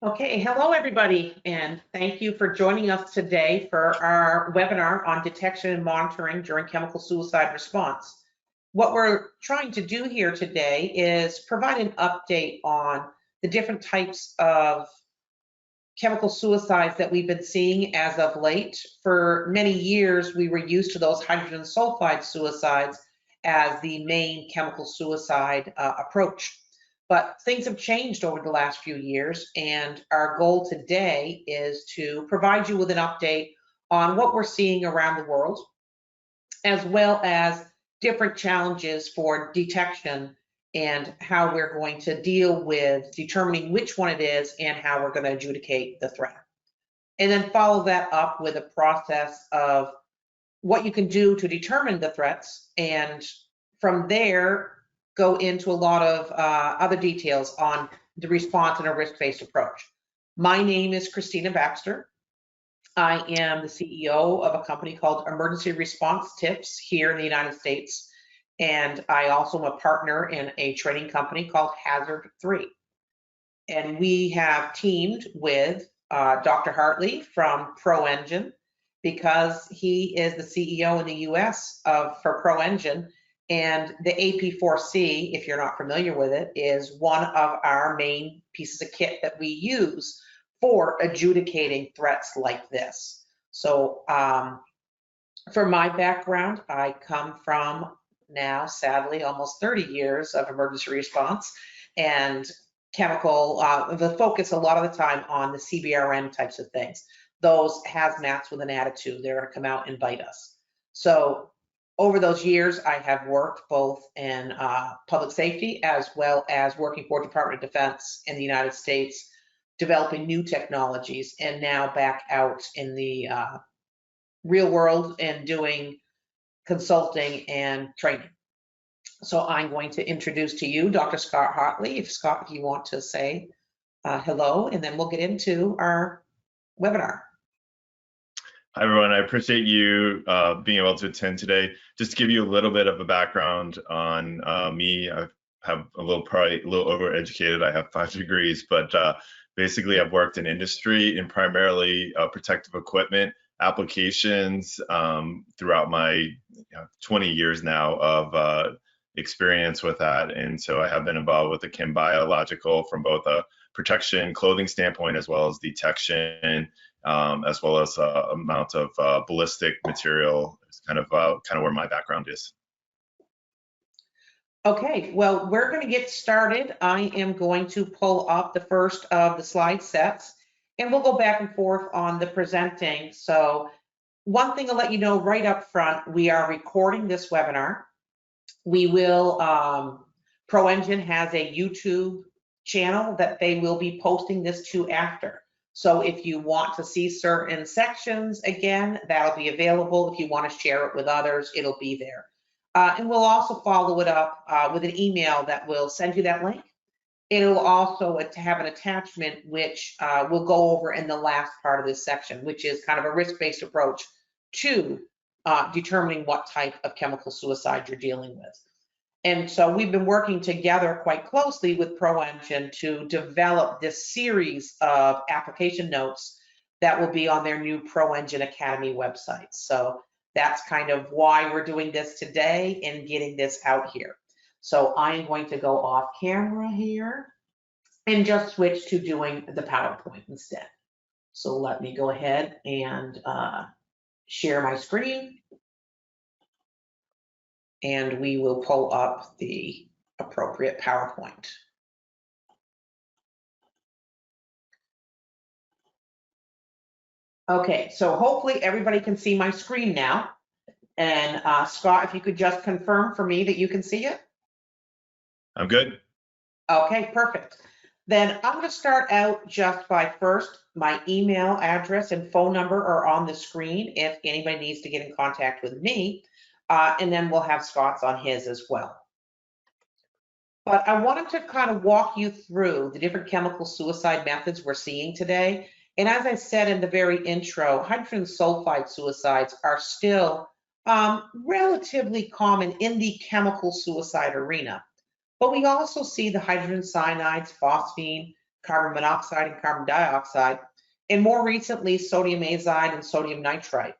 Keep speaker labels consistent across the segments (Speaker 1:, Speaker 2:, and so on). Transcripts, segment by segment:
Speaker 1: Okay, hello everybody, and thank you for joining us today for our webinar on detection and monitoring during chemical suicide response. What we're trying to do here today is provide an update on the different types of chemical suicides that we've been seeing as of late. For many years, we were used to those hydrogen sulfide suicides as the main chemical suicide approach. But things have changed over the last few years, and our goal today is to provide you with an update on what we're seeing around the world, as well as different challenges for detection and how we're going to deal with determining which one it is and how we're going to adjudicate the threat. And then follow that up with a process of what you can do to determine the threats, and from there, go into a lot of other details on the response and a risk-based approach. My name is Christina Baxter. I am the CEO of a company called Emergency Response Tips here in the United States. And I also am a partner in a training company called Hazard 3. And we have teamed with Dr. Hartley from ProEngine, because he is the CEO in the US for ProEngine. And the AP4C, if you're not familiar with it, is one of our main pieces of kit that we use for adjudicating threats like this. So for my background, I come from now, sadly, almost 30 years of emergency response and chemical, the focus a lot of the time on the CBRN types of things. Those hazmats with an attitude, they're gonna come out and bite us. So over those years, I have worked both in public safety as well as working for Department of Defense in the United States, developing new technologies, and now back out in the real world and doing consulting and training. So I'm going to introduce to you Dr. Scott Hartley. If Scott, if you want to say hello, and then we'll get into our webinar.
Speaker 2: Hi, everyone. I appreciate you being able to attend today. Just to give you a little bit of a background on me, I have probably a little overeducated. I have 5 degrees, but basically I've worked in industry in primarily protective equipment applications throughout my 20 years now of experience with that. And so I have been involved with the chem biological from both a protection clothing standpoint as well as detection, as well as amount of ballistic material. Is kind of where my background is.
Speaker 1: Okay, well, we're going to get started. I am going to pull up the first of the slide sets, and we'll go back and forth on the presenting. So one thing I'll let you know right up front, we are recording this webinar. We will, ProEngine has a YouTube channel that they will be posting this to after. So if you want to see certain sections, again, that'll be available. If you want to share it with others, it'll be there. And we'll also follow it up with an email that will send you that link. It'll also have an attachment which we'll go over in the last part of this section, which is kind of a risk-based approach to determining what type of chemical suicide you're dealing with. And so we've been working together quite closely with ProEngine to develop this series of application notes that will be on their new ProEngine Academy website. So that's kind of why we're doing this today and getting this out here. So I'm going to go off camera here and just switch to doing the PowerPoint instead. So let me go ahead and share my screen. And we will pull up the appropriate PowerPoint. Okay, so hopefully everybody can see my screen now. And Scott, if you could just confirm for me that you can see it.
Speaker 2: I'm good.
Speaker 1: Okay, perfect. Then I'm going to start out just by first, my email address and phone number are on the screen if anybody needs to get in contact with me. And then we'll have Scott's on his as well. But I wanted to kind of walk you through the different chemical suicide methods we're seeing today. And as I said in the very intro, hydrogen sulfide suicides are still relatively common in the chemical suicide arena. But we also see the hydrogen cyanides, phosphine, carbon monoxide and carbon dioxide, and more recently, sodium azide and sodium nitrite.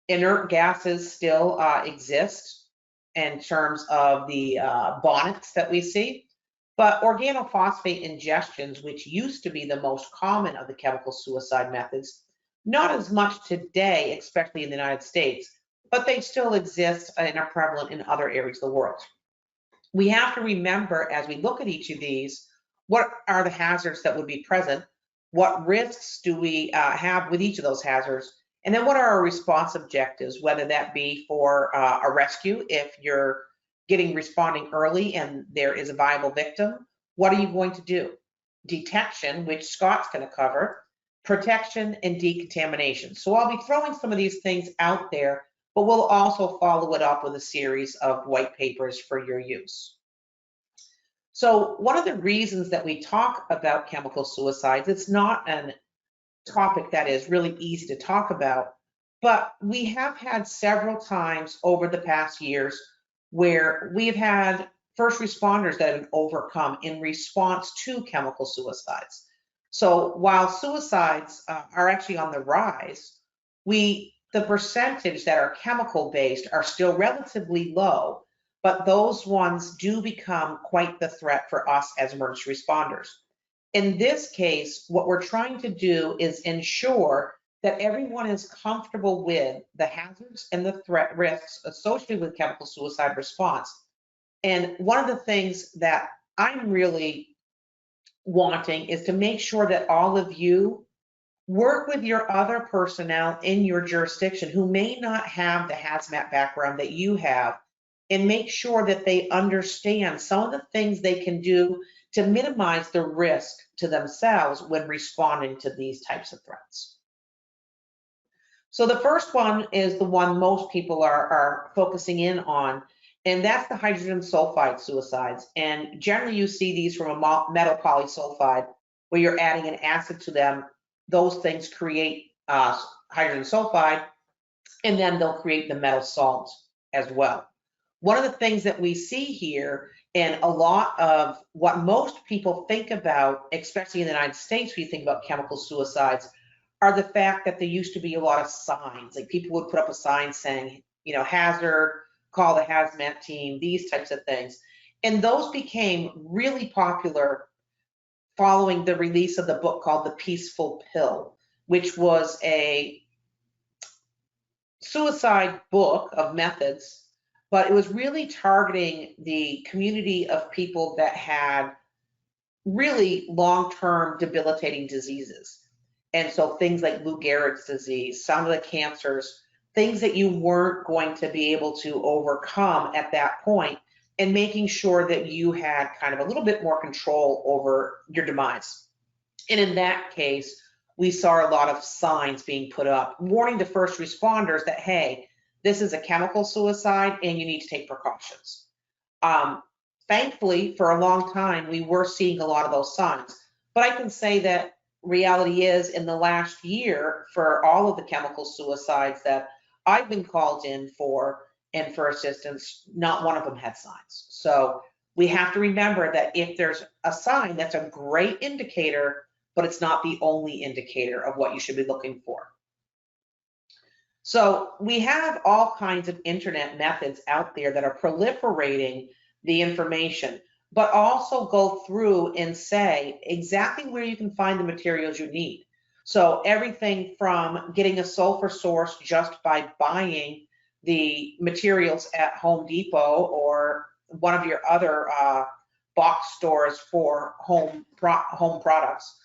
Speaker 1: Inert gases still exist in terms of the bonnets that we see, but organophosphate ingestions, which used to be the most common of the chemical suicide methods, not as much today, especially in the United States, but they still exist and are prevalent in other areas of the world. We have to remember as we look at each of these, what are the hazards that would be present? What risks do we have with each of those hazards? And then what are our response objectives, whether that be for a rescue, if you're responding early and there is a viable victim, what are you going to do? Detection, which Scott's going to cover, protection, and decontamination. So I'll be throwing some of these things out there, but we'll also follow it up with a series of white papers for your use. So one of the reasons that we talk about chemical suicides, it's not a topic that is really easy to talk about, but we have had several times over the past years where we've had first responders that have overcome in response to chemical suicides. So while suicides are actually on the rise, the percentage that are chemical based are still relatively low, but those ones do become quite the threat for us as emergency responders. In this case, what we're trying to do is ensure that everyone is comfortable with the hazards and the threat risks associated with chemical suicide response. And one of the things that I'm really wanting is to make sure that all of you work with your other personnel in your jurisdiction who may not have the hazmat background that you have, and make sure that they understand some of the things they can do to minimize the risk to themselves when responding to these types of threats. So the first one is the one most people are focusing in on, and that's the hydrogen sulfide suicides. And generally you see these from a metal polysulfide where you're adding an acid to them. Those things create hydrogen sulfide, and then they'll create the metal salt as well. One of the things that we see here, and a lot of what most people think about, especially in the United States, when you think about chemical suicides, are the fact that there used to be a lot of signs. Like people would put up a sign saying, you know, hazard, call the hazmat team, these types of things. And those became really popular following the release of the book called The Peaceful Pill, which was a suicide book of methods, but it was really targeting the community of people that had really long-term debilitating diseases. And so things like Lou Gehrig's disease, some of the cancers, things that you weren't going to be able to overcome at that point, and making sure that you had kind of a little bit more control over your demise. And in that case, we saw a lot of signs being put up, warning the first responders that, hey, this is a chemical suicide and you need to take precautions. Thankfully, for a long time, we were seeing a lot of those signs. But I can say that reality is in the last year, for all of the chemical suicides that I've been called in for and for assistance, not one of them had signs. So we have to remember that if there's a sign, that's a great indicator, but it's not the only indicator of what you should be looking for. So we have all kinds of internet methods out there that are proliferating the information, but also go through and say exactly where you can find the materials you need. So everything from getting a sulfur source just by buying the materials at Home Depot or one of your other box stores for home products.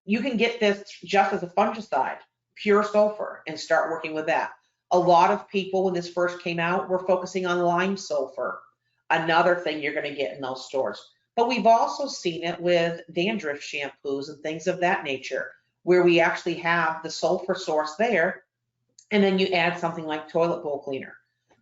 Speaker 1: You can get this just as a fungicide, pure sulfur, and start working with that. A lot of people, when this first came out, were focusing on lime sulfur, another thing you're going to get in those stores. But we've also seen it with dandruff shampoos and things of that nature, where we actually have the sulfur source there, and then you add something like toilet bowl cleaner.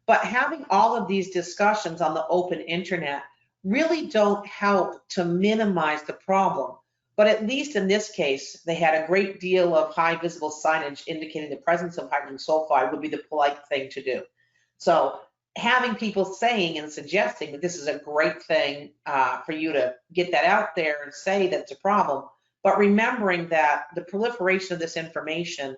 Speaker 1: But having all of these discussions on the open internet really don't help to minimize the problem. But at least in this case, they had a great deal of high visible signage indicating the presence of hydrogen sulfide would be the polite thing to do. So having people saying and suggesting that this is a great thing for you to get that out there and say that it's a problem, but remembering that the proliferation of this information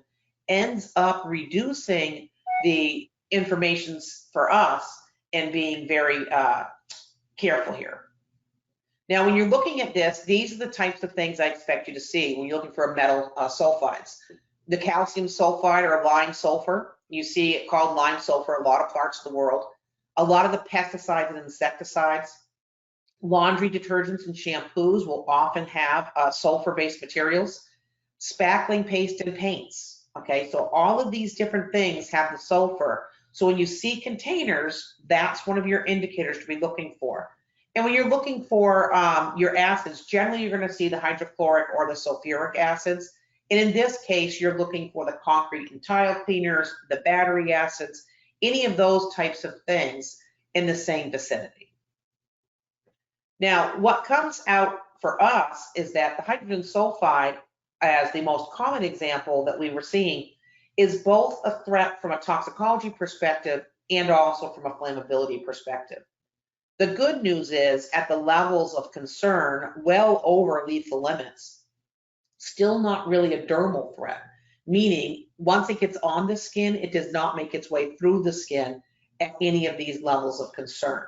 Speaker 1: ends up reducing the information for us and being very careful here. Now, when you're looking at this, these are the types of things I expect you to see when you're looking for metal sulfides. The calcium sulfide or lime sulfur, you see it called lime sulfur in a lot of parts of the world. A lot of the pesticides and insecticides, laundry detergents and shampoos will often have sulfur-based materials. Spackling paste and paints, okay? So all of these different things have the sulfur. So when you see containers, that's one of your indicators to be looking for. And when you're looking for your acids, generally you're going to see the hydrochloric or the sulfuric acids. And in this case, you're looking for the concrete and tile cleaners, the battery acids, any of those types of things in the same vicinity. Now, what comes out for us is that the hydrogen sulfide, as the most common example that we were seeing, is both a threat from a toxicology perspective and also from a flammability perspective. The good news is at the levels of concern, well over lethal limits, still not really a dermal threat, meaning once it gets on the skin, it does not make its way through the skin at any of these levels of concern.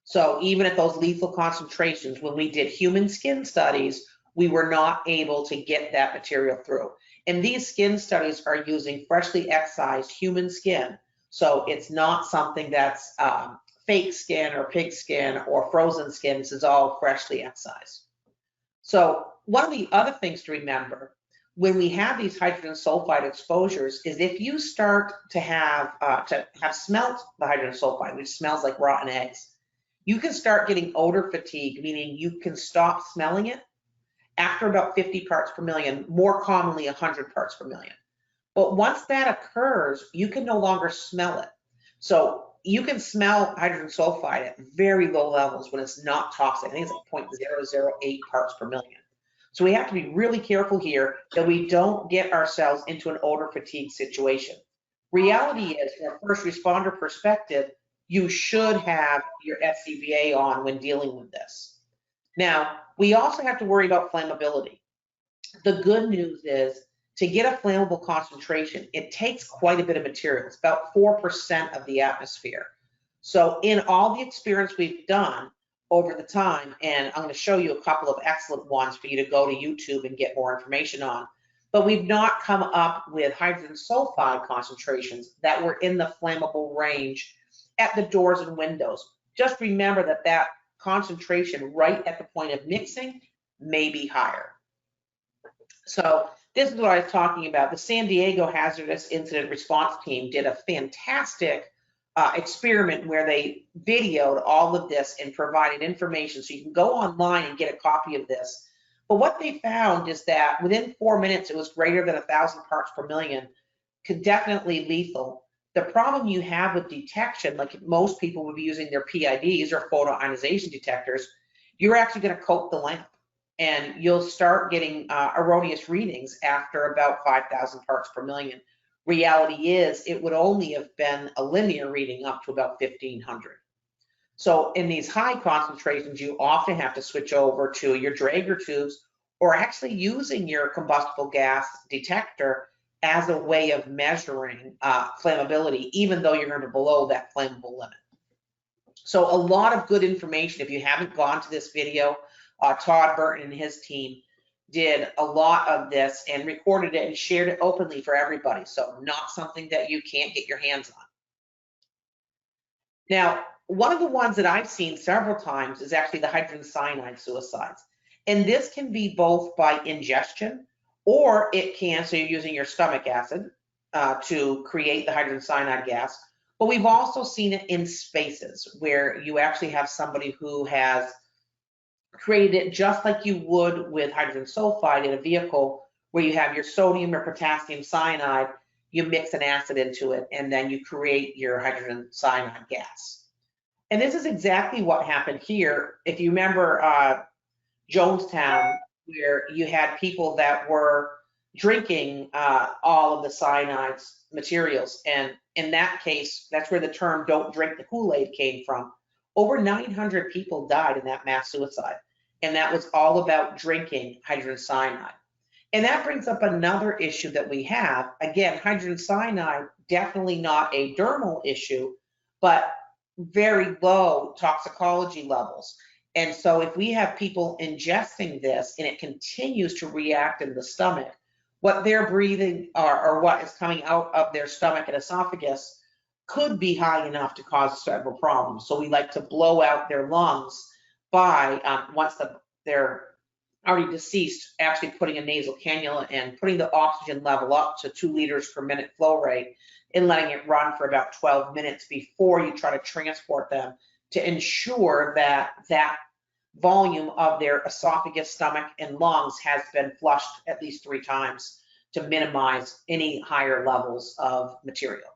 Speaker 1: So even at those lethal concentrations, when we did human skin studies, we were not able to get that material through. And these skin studies are using freshly excised human skin. So it's not something that's fake skin or pig skin or frozen skin. This is all freshly excised. So one of the other things to remember when we have these hydrogen sulfide exposures is if you start to have smelt the hydrogen sulfide, which smells like rotten eggs, you can start getting odor fatigue, meaning you can stop smelling it after about 50 parts per million, more commonly 100 parts per million. But once that occurs, you can no longer smell it. So you can smell hydrogen sulfide at very low levels when it's not toxic. I think it's like 0.008 parts per million. So we have to be really careful here that we don't get ourselves into an odor fatigue situation. Reality is, from a first responder perspective, you should have your SCBA on when dealing with this. Now, we also have to worry about flammability. The good news is, to get a flammable concentration, it takes quite a bit of material. It's about 4% of the atmosphere. So in all the experience we've done over the time, and I'm going to show you a couple of excellent ones for you to go to YouTube and get more information on, but we've not come up with hydrogen sulfide concentrations that were in the flammable range at the doors and windows. Just remember that that concentration right at the point of mixing may be higher. So this is what I was talking about. The San Diego Hazardous Incident Response Team did a fantastic experiment where they videoed all of this and provided information. So you can go online and get a copy of this. But what they found is that within 4 minutes, it was greater than 1,000 parts per million, definitely lethal. The problem you have with detection, like most people would be using their PIDs or photoionization detectors, you're actually going to coat the lamp. And you'll start getting erroneous readings after about 5,000 parts per million. Reality is, it would only have been a linear reading up to about 1,500. So in these high concentrations, you often have to switch over to your Draeger tubes or actually using your combustible gas detector as a way of measuring flammability, even though you're going to be below that flammable limit. So a lot of good information. If you haven't gone to this video, Todd Burton and his team did a lot of this and recorded it and shared it openly for everybody. So not something that you can't get your hands on. Now, one of the ones that I've seen several times is actually the hydrogen cyanide suicides. And this can be both by ingestion, or it can, so you're using your stomach acid to create the hydrogen cyanide gas. But we've also seen it in spaces where you actually have somebody who has created it just like you would with hydrogen sulfide in a vehicle, where you have your sodium or potassium cyanide, you mix an acid into it, and then you create your hydrogen cyanide gas. And this is exactly what happened here. If you remember Jonestown, where you had people that were drinking all of the cyanide materials, and in that case, that's where the term "don't drink the Kool-Aid" came from. Over 900 people died in that mass suicide. and that was all about drinking hydrogen cyanide. And that brings up another issue that we have. Again, hydrogen cyanide, definitely not a dermal issue, but very low toxicology levels. And so if we have people ingesting this and it continues to react in the stomach, what they're breathing or what is coming out of their stomach and esophagus could be high enough to cause several problems. So we like to blow out their lungs by, once they're already deceased, actually putting a nasal cannula and putting the oxygen level up to 2 liters per minute flow rate and letting it run for about 12 minutes before you try to transport them to ensure that that volume of their esophagus, stomach, and lungs has been flushed at least 3 times to minimize any higher levels of material.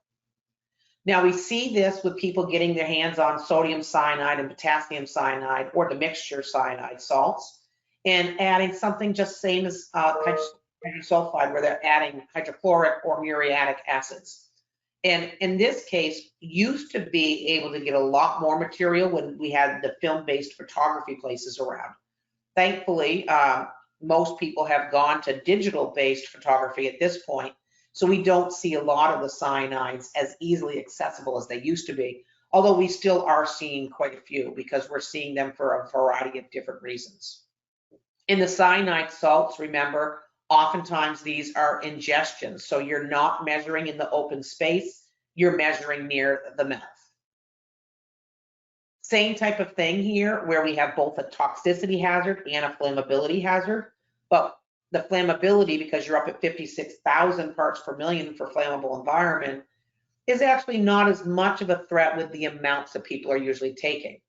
Speaker 1: Now we see this with people getting their hands on sodium cyanide and potassium cyanide or the mixture cyanide salts and adding something just same as sulfide where they're adding hydrochloric or muriatic acids. And in this case, used to be able to get a lot more material when we had the film-based photography places around. Thankfully, most people have gone to digital-based photography at this point, so we don't see a lot of the cyanides as easily accessible as they used to be, although we still are seeing quite a few because we're seeing them for a variety of different reasons. In the cyanide salts, remember, oftentimes these are ingestions, so you're not measuring in the open space, you're measuring near the mouth. Same type of thing here where we have both a toxicity hazard and a flammability hazard, but the flammability, because you're up at 56,000 parts per million for flammable environment, is actually not as much of a threat with the amounts that people are usually taking.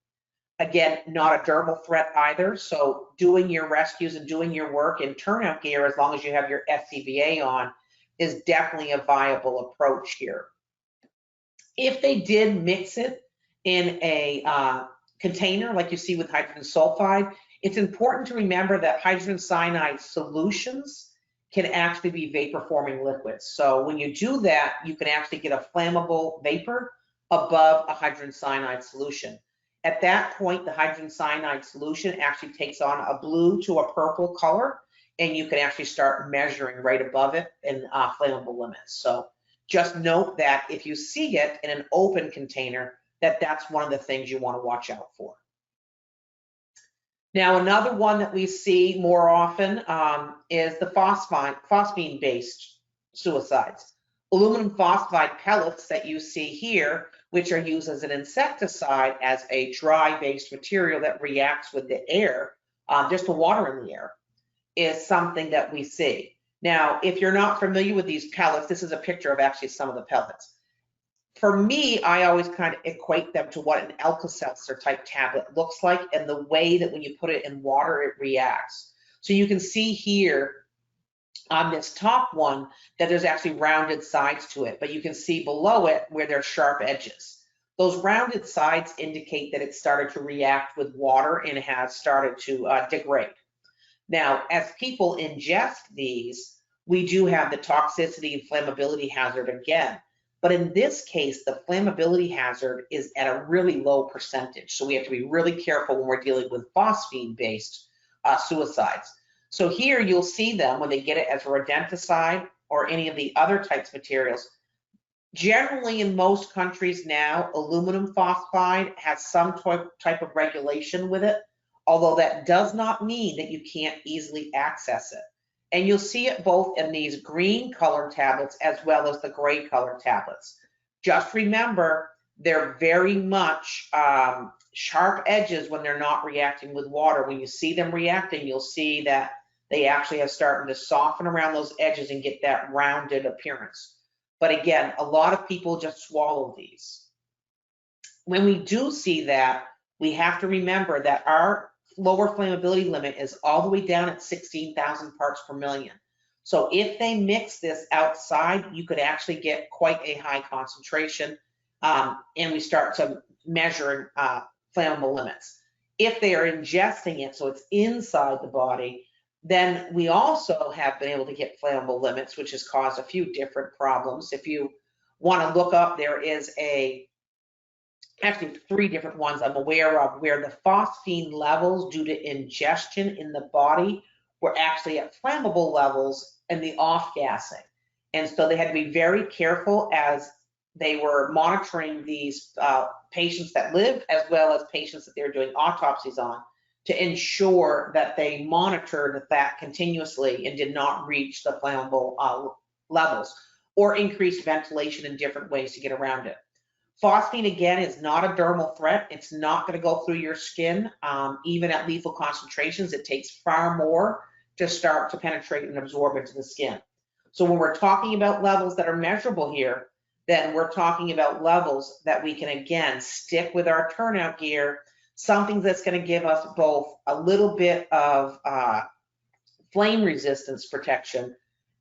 Speaker 1: Again, not a dermal threat either, so doing your rescues and doing your work in turnout gear, as long as you have your SCBA on, is definitely a viable approach here. If they did mix it in a container, like you see with hydrogen sulfide, it's important to remember that hydrogen cyanide solutions can actually be vapor forming liquids. So when you do that, you can actually get a flammable vapor above a hydrogen cyanide solution. At that point, the hydrogen cyanide solution actually takes on a blue to a purple color, and you can actually start measuring right above it in flammable limits. So just note that if you see it in an open container, that's one of the things you want to watch out for. Now, another one that we see more often is the phosphine-based suicides. Aluminum phosphide pellets that you see here, which are used as an insecticide as a dry-based material that reacts with the air, just the water in the air, is something that we see. Now, if you're not familiar with these pellets, this is a picture of actually some of the pellets. For me, I always kind of equate them to what an Alka-Seltzer type tablet looks like and the way that when you put it in water, it reacts. So you can see here on this top one that there's actually rounded sides to it, but you can see below it where there's sharp edges. Those rounded sides indicate that it started to react with water and has started to degrade. Now, as people ingest these, we do have the toxicity and flammability hazard again. But in this case, the flammability hazard is at a really low percentage. So we have to be really careful when we're dealing with phosphine-based suicides. So here you'll see them when they get it as a rodenticide or any of the other types of materials. Generally, in most countries now, aluminum phosphide has some type of regulation with it, although that does not mean that you can't easily access it. And you'll see it both in these green colored tablets as well as the gray colored tablets. Just remember, they're very much sharp edges when they're not reacting with water. When you see them reacting, you'll see that they actually are starting to soften around those edges and get that rounded appearance. But again, a lot of people just swallow these. When we do see that, we have to remember that our lower flammability limit is all the way down at 16,000 parts per million. So if they mix this outside, you could actually get quite a high concentration, and we start to measure flammable limits. If they are ingesting it, so it's inside the body, then we also have been able to get flammable limits, which has caused a few different problems. If you want to look up, there is a actually 3 different ones I'm aware of, where the phosphine levels due to ingestion in the body were actually at flammable levels in the off-gassing. And so they had to be very careful as they were monitoring these patients that lived, as well as patients that they were doing autopsies on, to ensure that they monitored that continuously and did not reach the flammable levels, or increased ventilation in different ways to get around it. Phosphine, again, is not a dermal threat. It's not going to go through your skin. Even at lethal concentrations, it takes far more to start to penetrate and absorb into the skin. So when we're talking about levels that are measurable here, then we're talking about levels that we can, again, stick with our turnout gear, something that's going to give us both a little bit of flame resistance protection,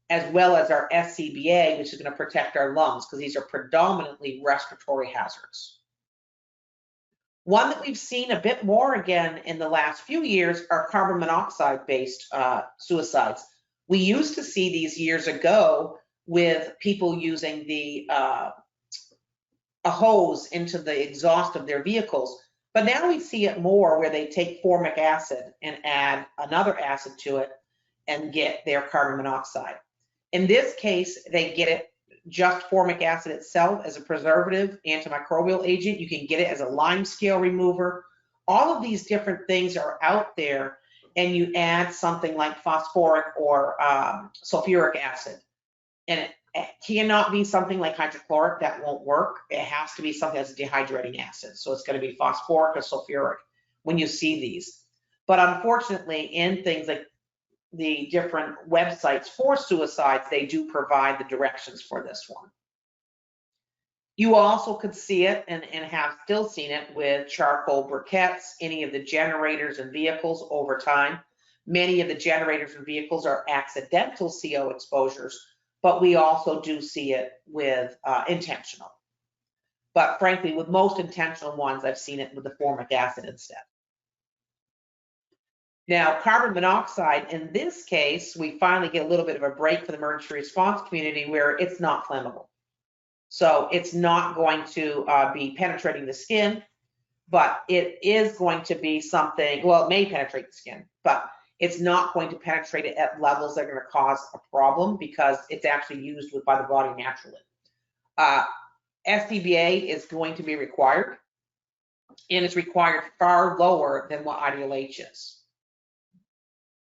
Speaker 1: as well as our SCBA, which is going to protect our lungs, because these are predominantly respiratory hazards. One that we've seen a bit more again in the last few years are carbon monoxide-based suicides. We used to see these years ago with people using a hose into the exhaust of their vehicles, but now we see it more where they take formic acid and add another acid to it and get their carbon monoxide. In this case, they get it just formic acid itself as a preservative, antimicrobial agent. You can get it as a lime scale remover. All of these different things are out there, and you add something like phosphoric or sulfuric acid. And it cannot be something like hydrochloric, that won't work. It has to be something that's a dehydrating acid. So it's going to be phosphoric or sulfuric when you see these. But unfortunately, in things like the different websites for suicides, they do provide the directions for this one. You also could see it and have still seen it with charcoal briquettes, any of the generators and vehicles over time. Many of the generators and vehicles are accidental CO exposures, but we also do see it with intentional. But frankly, with most intentional ones, I've seen it with the formic acid instead. Now, carbon monoxide, in this case, we finally get a little bit of a break for the emergency response community where it's not flammable. So it's not going to be penetrating the skin, but it is going to be something, well, it may penetrate the skin, but it's not going to penetrate it at levels that are going to cause a problem because it's actually used by the body naturally. SCBA is going to be required, and it's required far lower than what ideal H is.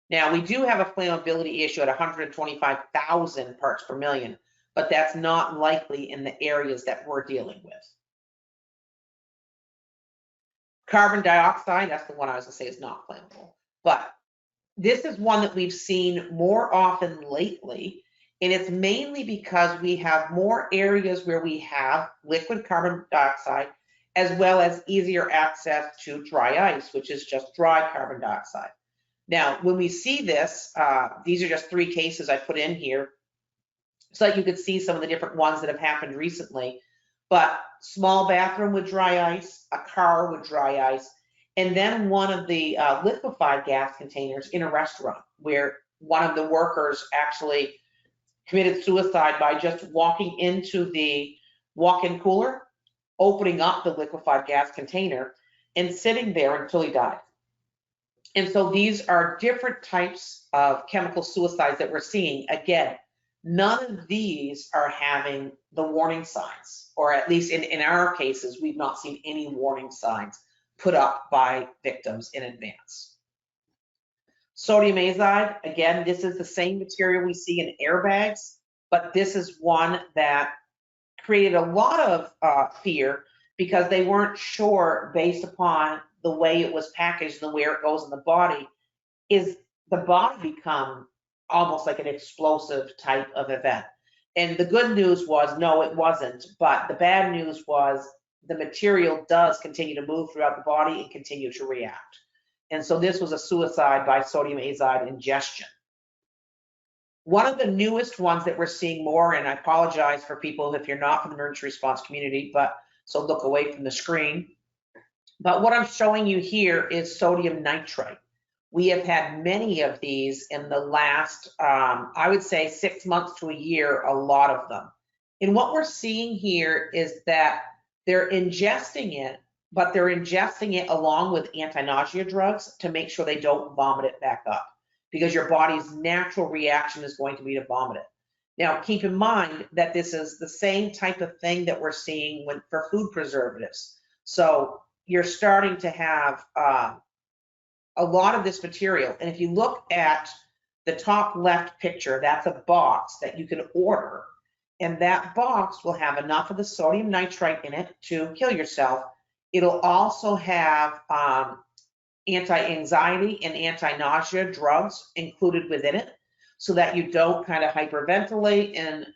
Speaker 1: Now, we do have a flammability issue at 125,000 parts per million, but that's not likely in the areas that we're dealing with. Carbon dioxide, that's the one I was going to say is not flammable, but this is one that we've seen more often lately, and it's mainly because we have more areas where we have liquid carbon dioxide, as well as easier access to dry ice, which is just dry carbon dioxide. Now, when we see this, these are just 3 cases I put in here so that you could see some of the different ones that have happened recently. But small bathroom with dry ice, a car with dry ice, and then one of the liquefied gas containers in a restaurant where one of the workers actually committed suicide by just walking into the walk-in cooler, opening up the liquefied gas container, and sitting there until he died. And so these are different types of chemical suicides that we're seeing. Again, none of these are having the warning signs, or at least in our cases, we've not seen any warning signs put up by victims in advance. Sodium azide, again, this is the same material we see in airbags, but this is one that created a lot of fear because they weren't sure, based upon the way it was packaged and where it goes in the body, is the body become almost like an explosive type of event. And the good news was, no, it wasn't. But the bad news was the material does continue to move throughout the body and continue to react. And so this was a suicide by sodium azide ingestion. One of the newest ones that we're seeing more, and I apologize for people if you're not from the emergency response community, but so look away from the screen. But what I'm showing you here is sodium nitrite. We have had many of these in the last, I would say 6 months to a year, a lot of them. And what we're seeing here is that They're ingesting it, but they're ingesting it along with anti-nausea drugs to make sure they don't vomit it back up, because your body's natural reaction is going to be to vomit it. Now, keep in mind that this is the same type of thing that we're seeing for food preservatives. So you're starting to have a lot of this material. And if you look at the top left picture, that's a box that you can order. And that box will have enough of the sodium nitrite in it to kill yourself. It'll also have anti-anxiety and anti-nausea drugs included within it, so that you don't kind of hyperventilate and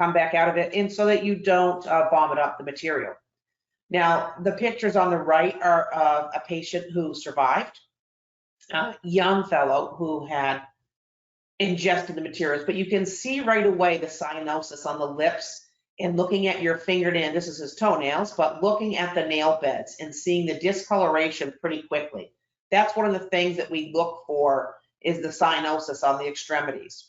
Speaker 1: come back out of it, and so that you don't vomit up the material. Now, the pictures on the right are of a patient who survived, a young fellow who had ingested the materials, but you can see right away the cyanosis on the lips, and looking at your fingernail, this is his toenails, but looking at the nail beds and seeing the discoloration pretty quickly. That's one of the things that we look for, is the cyanosis on the extremities.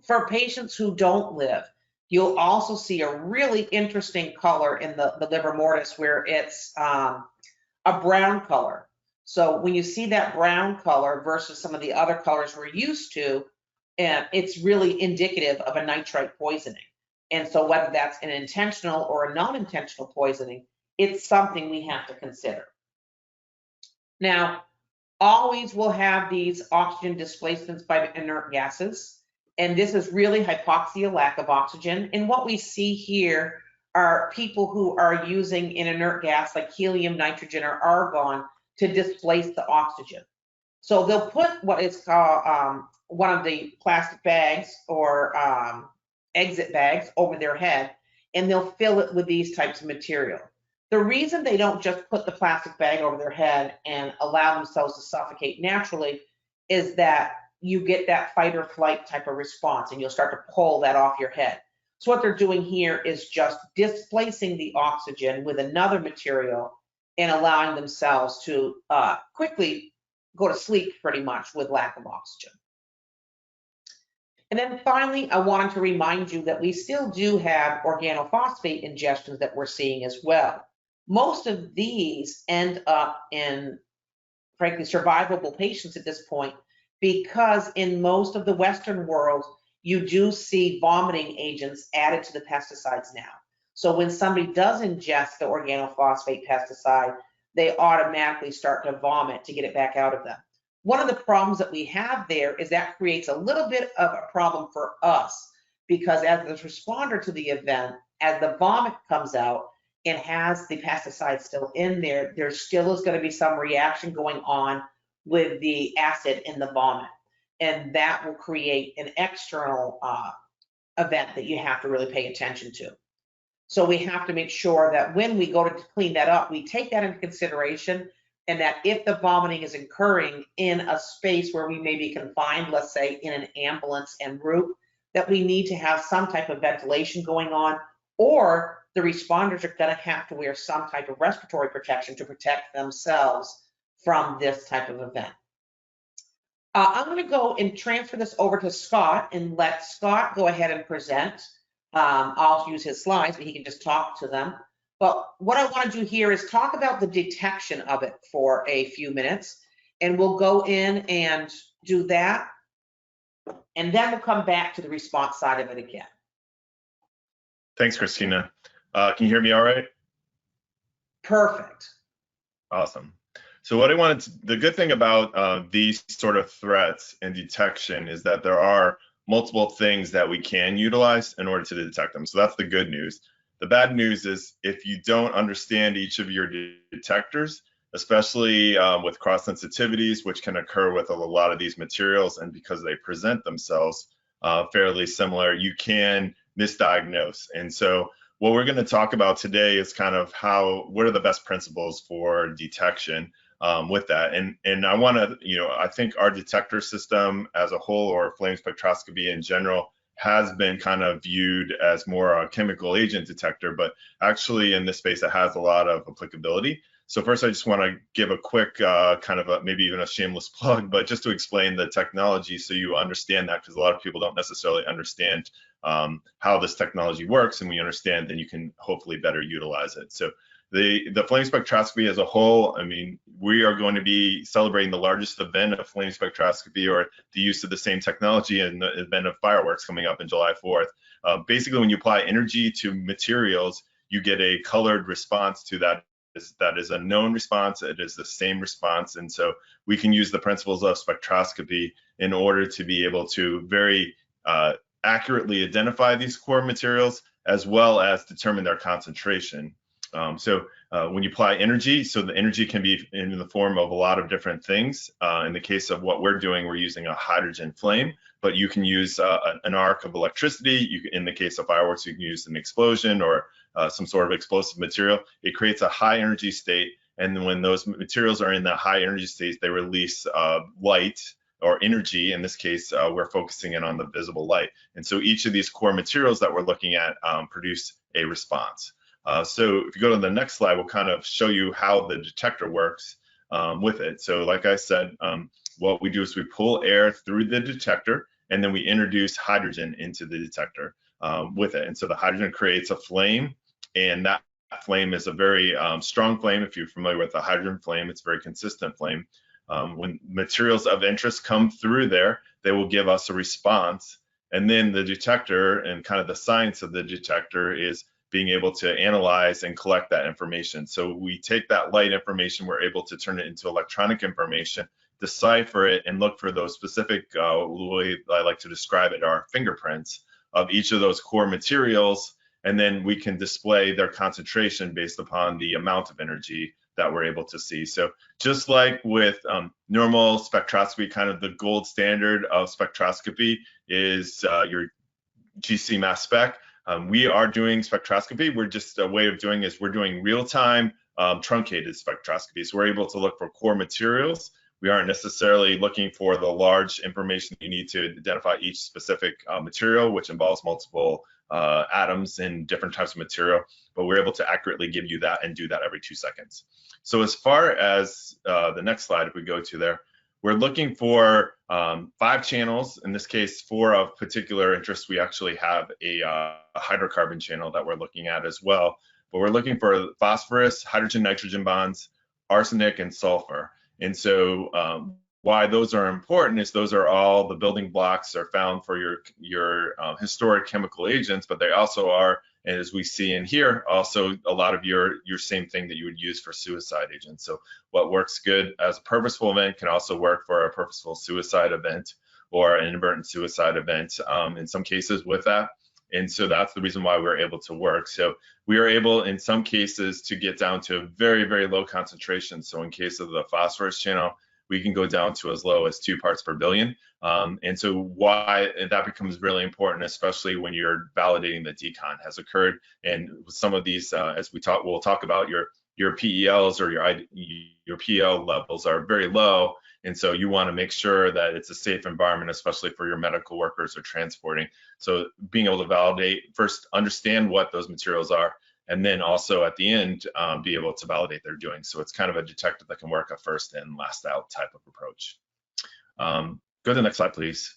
Speaker 1: For patients who don't live, you'll also see a really interesting color in the livor mortis, where it's a brown color. So when you see that brown color versus some of the other colors we're used to, it's really indicative of a nitrite poisoning. And so whether that's an intentional or a non-intentional poisoning, it's something we have to consider. Now, always will have these oxygen displacements by inert gases. And this is really hypoxia, lack of oxygen. And what we see here are people who are using an inert gas like helium, nitrogen, or argon to displace the oxygen. So they'll put what is called one of the plastic bags or exit bags over their head, and they'll fill it with these types of material. The reason they don't just put the plastic bag over their head and allow themselves to suffocate naturally is that you get that fight or flight type of response, and you'll start to pull that off your head. So what they're doing here is just displacing the oxygen with another material and allowing themselves to quickly go to sleep pretty much with lack of oxygen. And then finally, I wanted to remind you that we still do have organophosphate ingestions that we're seeing as well. Most of these end up in, frankly, survivable patients at this point, because in most of the Western world, you do see vomiting agents added to the pesticides now. So when somebody does ingest the organophosphate pesticide, they automatically start to vomit to get it back out of them. One of the problems that we have there is that creates a little bit of a problem for us, because as the responder to the event, as the vomit comes out and has the pesticide still in there, there still is going to be some reaction going on with the acid in the vomit. And that will create an external event that you have to really pay attention to. So we have to make sure that when we go to clean that up, we take that into consideration, and that if the vomiting is occurring in a space where we may be confined, let's say in an ambulance en route, that we need to have some type of ventilation going on, or the responders are going to have to wear some type of respiratory protection to protect themselves from this type of event. I'm going to go and transfer this over to Scott and let Scott go ahead and present. I'll use his slides, but he can just talk to them. But what I want to do here is talk about the detection of it for a few minutes, and we'll go in and do that, and then we'll come back to the response side of it again.
Speaker 2: Thanks, Christina. Can you hear me all right?
Speaker 1: Perfect.
Speaker 2: Awesome. So what I wanted to, the good thing about these sort of threats and detection is that there are multiple things that we can utilize in order to detect them. So that's the good news. The bad news is if you don't understand each of your detectors, especially with cross sensitivities, which can occur with a lot of these materials, and because they present themselves fairly similar, you can misdiagnose. And so what we're going to talk about today is kind of what are the best principles for detection with that. And I want to, I think our detector system as a whole, or flame spectroscopy in general, has been kind of viewed as more a chemical agent detector, but actually in this space it has a lot of applicability. So first, I just want to give a quick kind of maybe even a shameless plug, but just to explain the technology so you understand that, because a lot of people don't necessarily understand how this technology works, and when you understand, then you can hopefully better utilize it. So the flame spectroscopy as a whole, I mean, we are going to be celebrating the largest event of flame spectroscopy, or the use of the same technology, in the event of fireworks coming up in July 4th. Basically, when you apply energy to materials, you get a colored response to that. That is a known response. It is the same response. And so we can use the principles of spectroscopy in order to be able to very accurately identify these core materials, as well as determine their concentration. When you apply energy, so the energy can be in the form of a lot of different things. In the case of what we're doing, we're using a hydrogen flame, but you can use an arc of electricity. In the case of fireworks, you can use an explosion or some sort of explosive material. It creates a high energy state, and when those materials are in that high energy state, they release light or energy. In this case, we're focusing in on the visible light. And so each of these core materials that we're looking at produce a response. So if you go to the next slide, we'll kind of show you how the detector works with it. So like I said, what we do is we pull air through the detector, and then we introduce hydrogen into the detector with it. And so the hydrogen creates a flame, and that flame is a very strong flame. If you're familiar with a hydrogen flame, it's a very consistent flame. When materials of interest come through there, they will give us a response. And then the detector, and kind of the science of the detector, is being able to analyze and collect that information. So we take that light information, we're able to turn it into electronic information, decipher it, and look for those specific, the way I like to describe it, are fingerprints of each of those core materials. And then we can display their concentration based upon the amount of energy that we're able to see. So just like with normal spectroscopy, kind of the gold standard of spectroscopy is your GC mass spec. We are doing spectroscopy. We're just a way of doing is we're doing real-time truncated spectroscopy. So we're able to look for core materials. We aren't necessarily looking for the large information you need to identify each specific material, which involves multiple atoms and different types of material, but we're able to accurately give you that and do that every 2 seconds. So as far as the next slide, if we go to there, we're looking for 5 channels. In this case, 4 of particular interest. We actually have a hydrocarbon channel that we're looking at as well, but we're looking for phosphorus, hydrogen, nitrogen bonds, arsenic, and sulfur. And so why those are important is those are all the building blocks are found for your historic chemical agents, but they also are, as we see in here, also a lot of your same thing that you would use for suicide agents. So what works good as a purposeful event can also work for a purposeful suicide event or an inadvertent suicide event in some cases with that. And so that's the reason why we're able to work. So we are able in some cases to get down to very, very low concentration. So in case of the phosphorus channel, we can go down to as low as 2 parts per billion. And so why that becomes really important, especially when you're validating the decon has occurred. And with some of these, as we'll talk about, your PELs or your PL levels are very low. And so you want to make sure that it's a safe environment, especially for your medical workers or transporting. So being able to validate, first understand what those materials are, and then also at the end, be able to validate they're doing. So it's kind of a detector that can work a first in, last out type of approach. Go to the next slide, please.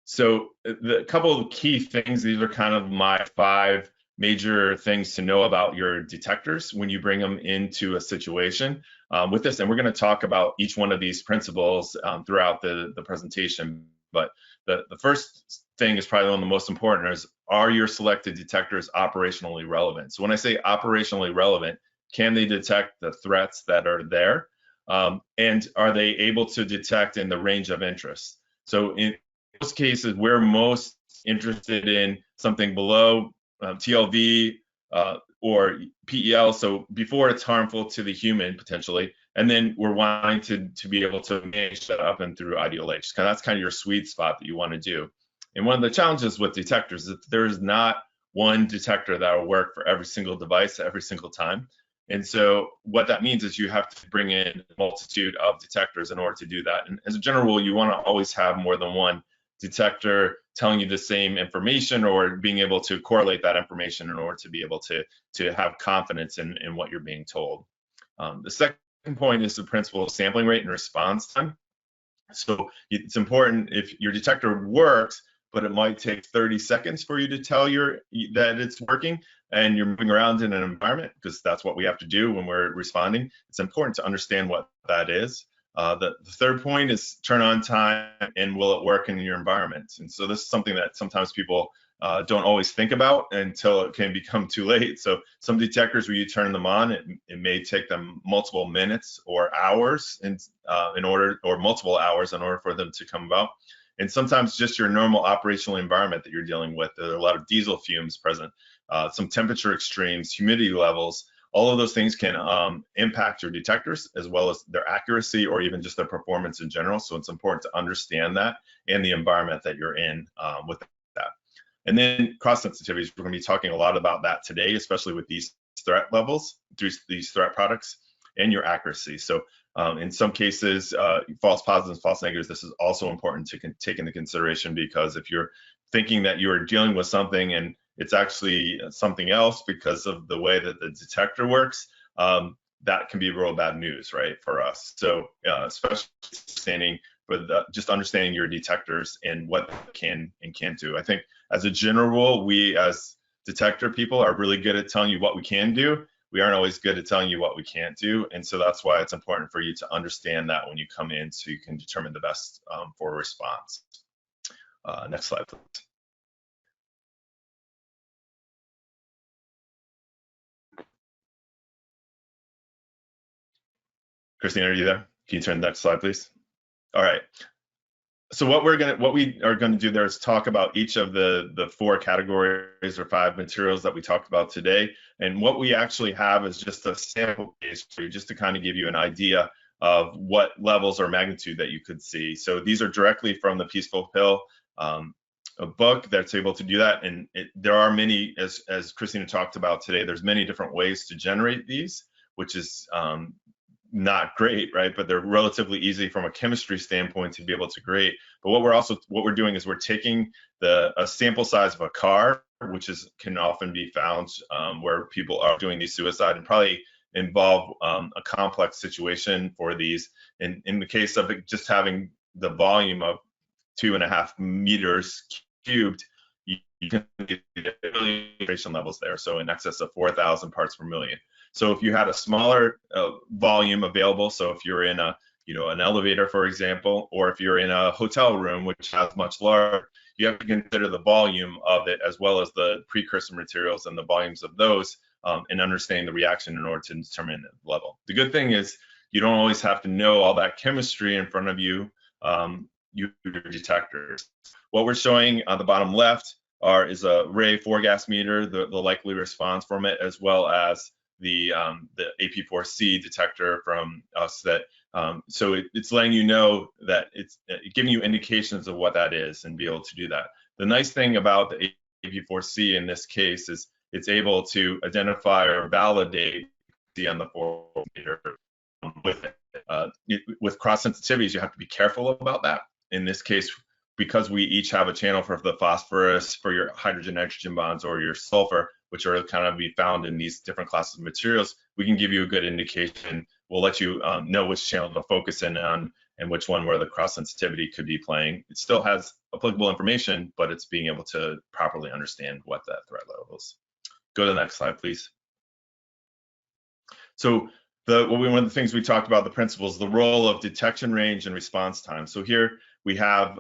Speaker 2: So the couple of key things, these are kind of my 5 major things to know about your detectors when you bring them into a situation with this. And we're going to talk about each one of these principles throughout the presentation. But the first thing is probably one of the most important is, are your selected detectors operationally relevant? So when I say operationally relevant, can they detect the threats that are there? And are they able to detect in the range of interest? So in most cases, we're most interested in something below TLV or PEL, so before it's harmful to the human potentially, and then we're wanting to be able to manage that up and through IDLH. That's kind of your sweet spot that you want to do. And one of the challenges with detectors is that there is not one detector that will work for every single device every single time. And so what that means is you have to bring in a multitude of detectors in order to do that. And as a general rule, you want to always have more than one detector telling you the same information or being able to correlate that information in order to be able to have confidence in what you're being told. The second point is the principle of sampling rate and response time. So it's important if your detector works, but it might take 30 seconds for you to tell that it's working and you're moving around in an environment, because that's what we have to do when we're responding. It's important to understand what that is. The third point is turn on time and will it work in your environment? And so this is something that sometimes people don't always think about until it can become too late. So some detectors, where you turn them on, it may take them multiple minutes or hours or multiple hours in order for them to come about. And sometimes just your normal operational environment that you're dealing with, there are a lot of diesel fumes present, some temperature extremes, humidity levels. All of those things can impact your detectors as well as their accuracy or even just their performance in general. So it's important to understand that and the environment that you're in with that. And then cross sensitivities, we're going to be talking a lot about that today, especially with these threat levels, these threat products, and your accuracy. So in some cases, false positives, false negatives, this is also important to take into consideration, because if you're thinking that you are dealing with something and it's actually something else because of the way that the detector works, that can be real bad news, right, for us. So especially just understanding your detectors and what they can and can't do. I think as a general rule, we as detector people are really good at telling you what we can do. We aren't always good at telling you what we can't do. And so that's why it's important for you to understand that when you come in, so you can determine the best for a response. Next slide, please. Christina, are you there? Can you turn to the next slide, please? All right. So what we are going to do there is talk about each of the 4 categories or 5 materials that we talked about today. And what we actually have is just a sample case for you, just to kind of give you an idea of what levels or magnitude that you could see. So these are directly from the Peaceful Pill, a book that's able to do that. And there are many, as Christina talked about today, there's many different ways to generate these, which is not great, right? But they're relatively easy from a chemistry standpoint to be able to create. But what we're doing is we're taking a sample size of a car, which can often be found where people are doing these suicide and probably involve a complex situation for these. And in the case of it just having the volume of 2.5 meters cubed, you can get concentration levels there, so in excess of 4,000 parts per million. So if you had a smaller volume available, so if you're in an elevator, for example, or if you're in a hotel room, which has much larger, you have to consider the volume of it as well as the precursor materials and the volumes of those, and understanding the reaction in order to determine the level. The good thing is you don't always have to know all that chemistry in front of you, your detectors. What we're showing on the bottom left is a Ray 4-gas meter, the likely response from it, as well as the AP4C detector from us. So it's letting you know that it's giving you indications of what that is and be able to do that. The nice thing about the AP4C in this case is it's able to identify or validate on the 4 meter with cross sensitivities. You have to be careful about that. In this case, because we each have a channel for the phosphorus, for your hydrogen nitrogen bonds, or your sulfur, which are kind of be found in these different classes of materials, we can give you a good indication. We'll let you know which channel to focus in on and which one where the cross sensitivity could be playing. It still has applicable information, but it's being able to properly understand what that threat level is. Go to the next slide, please. So one of the things we talked about, the principles, the role of detection range and response time. So here we have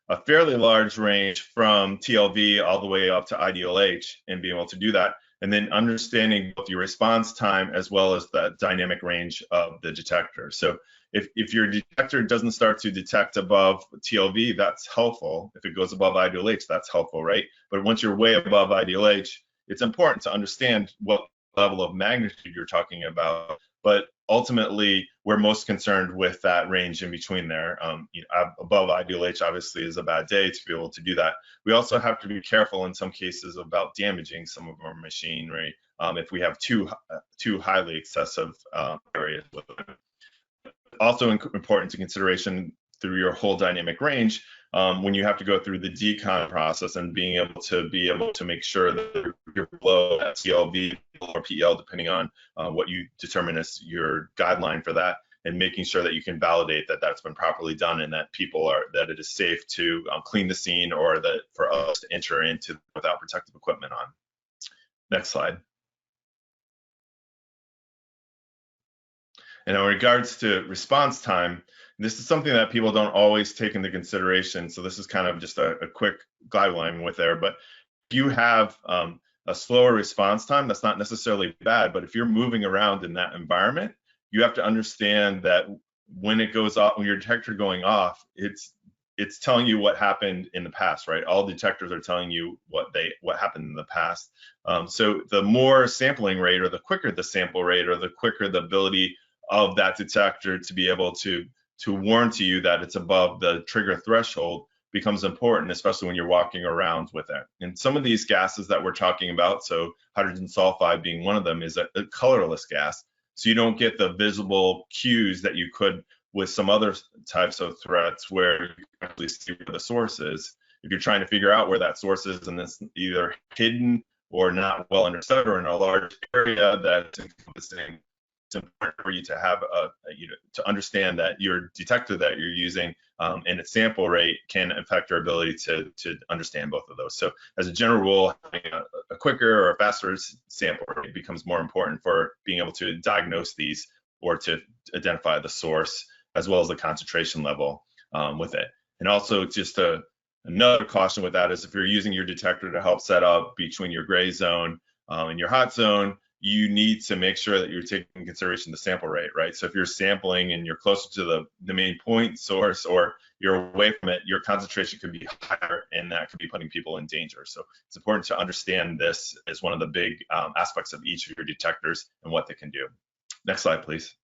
Speaker 2: a fairly large range from TLV all the way up to IDLH, and being able to do that, and then understanding both your response time as well as the dynamic range of the detector. So if your detector doesn't start to detect above TLV, that's helpful. If it goes above IDLH, that's helpful, right? But once you're way above IDLH, it's important to understand what level of magnitude you're talking about. But ultimately, we're most concerned with that range in between there. Above IDLH obviously is a bad day to be able to do that. We also have to be careful in some cases about damaging some of our machinery if we have too highly excessive areas with it. Also important to consideration through your whole dynamic range, when you have to go through the decon process and being able to make sure that you're below that CLV or PEL, depending on what you determine as your guideline for that, and making sure that you can validate that that's been properly done and that that it is safe to clean the scene, or that for us to enter into without protective equipment on. Next slide. And in regards to response time, this is something that people don't always take into consideration. So this is kind of just a quick guideline with there. But if you have a slower response time, that's not necessarily bad. But if you're moving around in that environment, you have to understand that when it goes off, when your detector going off, it's telling you what happened in the past, right? All detectors are telling you what happened in the past. So the more sampling rate, or the quicker the sample rate, or the quicker the ability of that detector to be able to warn to you that it's above the trigger threshold becomes important, especially when you're walking around with it. And some of these gases that we're talking about, so hydrogen sulfide being one of them, is a colorless gas. So you don't get the visible cues that you could with some other types of threats where you can actually see where the source is. If you're trying to figure out where that source is and it's either hidden or not well understood or in a large area that's encompassing, it's important for you to have to understand that your detector that you're using and its sample rate can affect your ability to understand both of those. So as a general rule, having a quicker or a faster sample rate becomes more important for being able to diagnose these or to identify the source, as well as the concentration level with it. And also just another caution with that is if you're using your detector to help set up between your gray zone and your hot zone, you need to make sure that you're taking into consideration the sample rate, right? So if you're sampling and you're closer to the main point source, or you're away from it, your concentration could be higher, and that could be putting people in danger. So it's important to understand this as one of the big aspects of each of your detectors and what they can do. Next slide, please.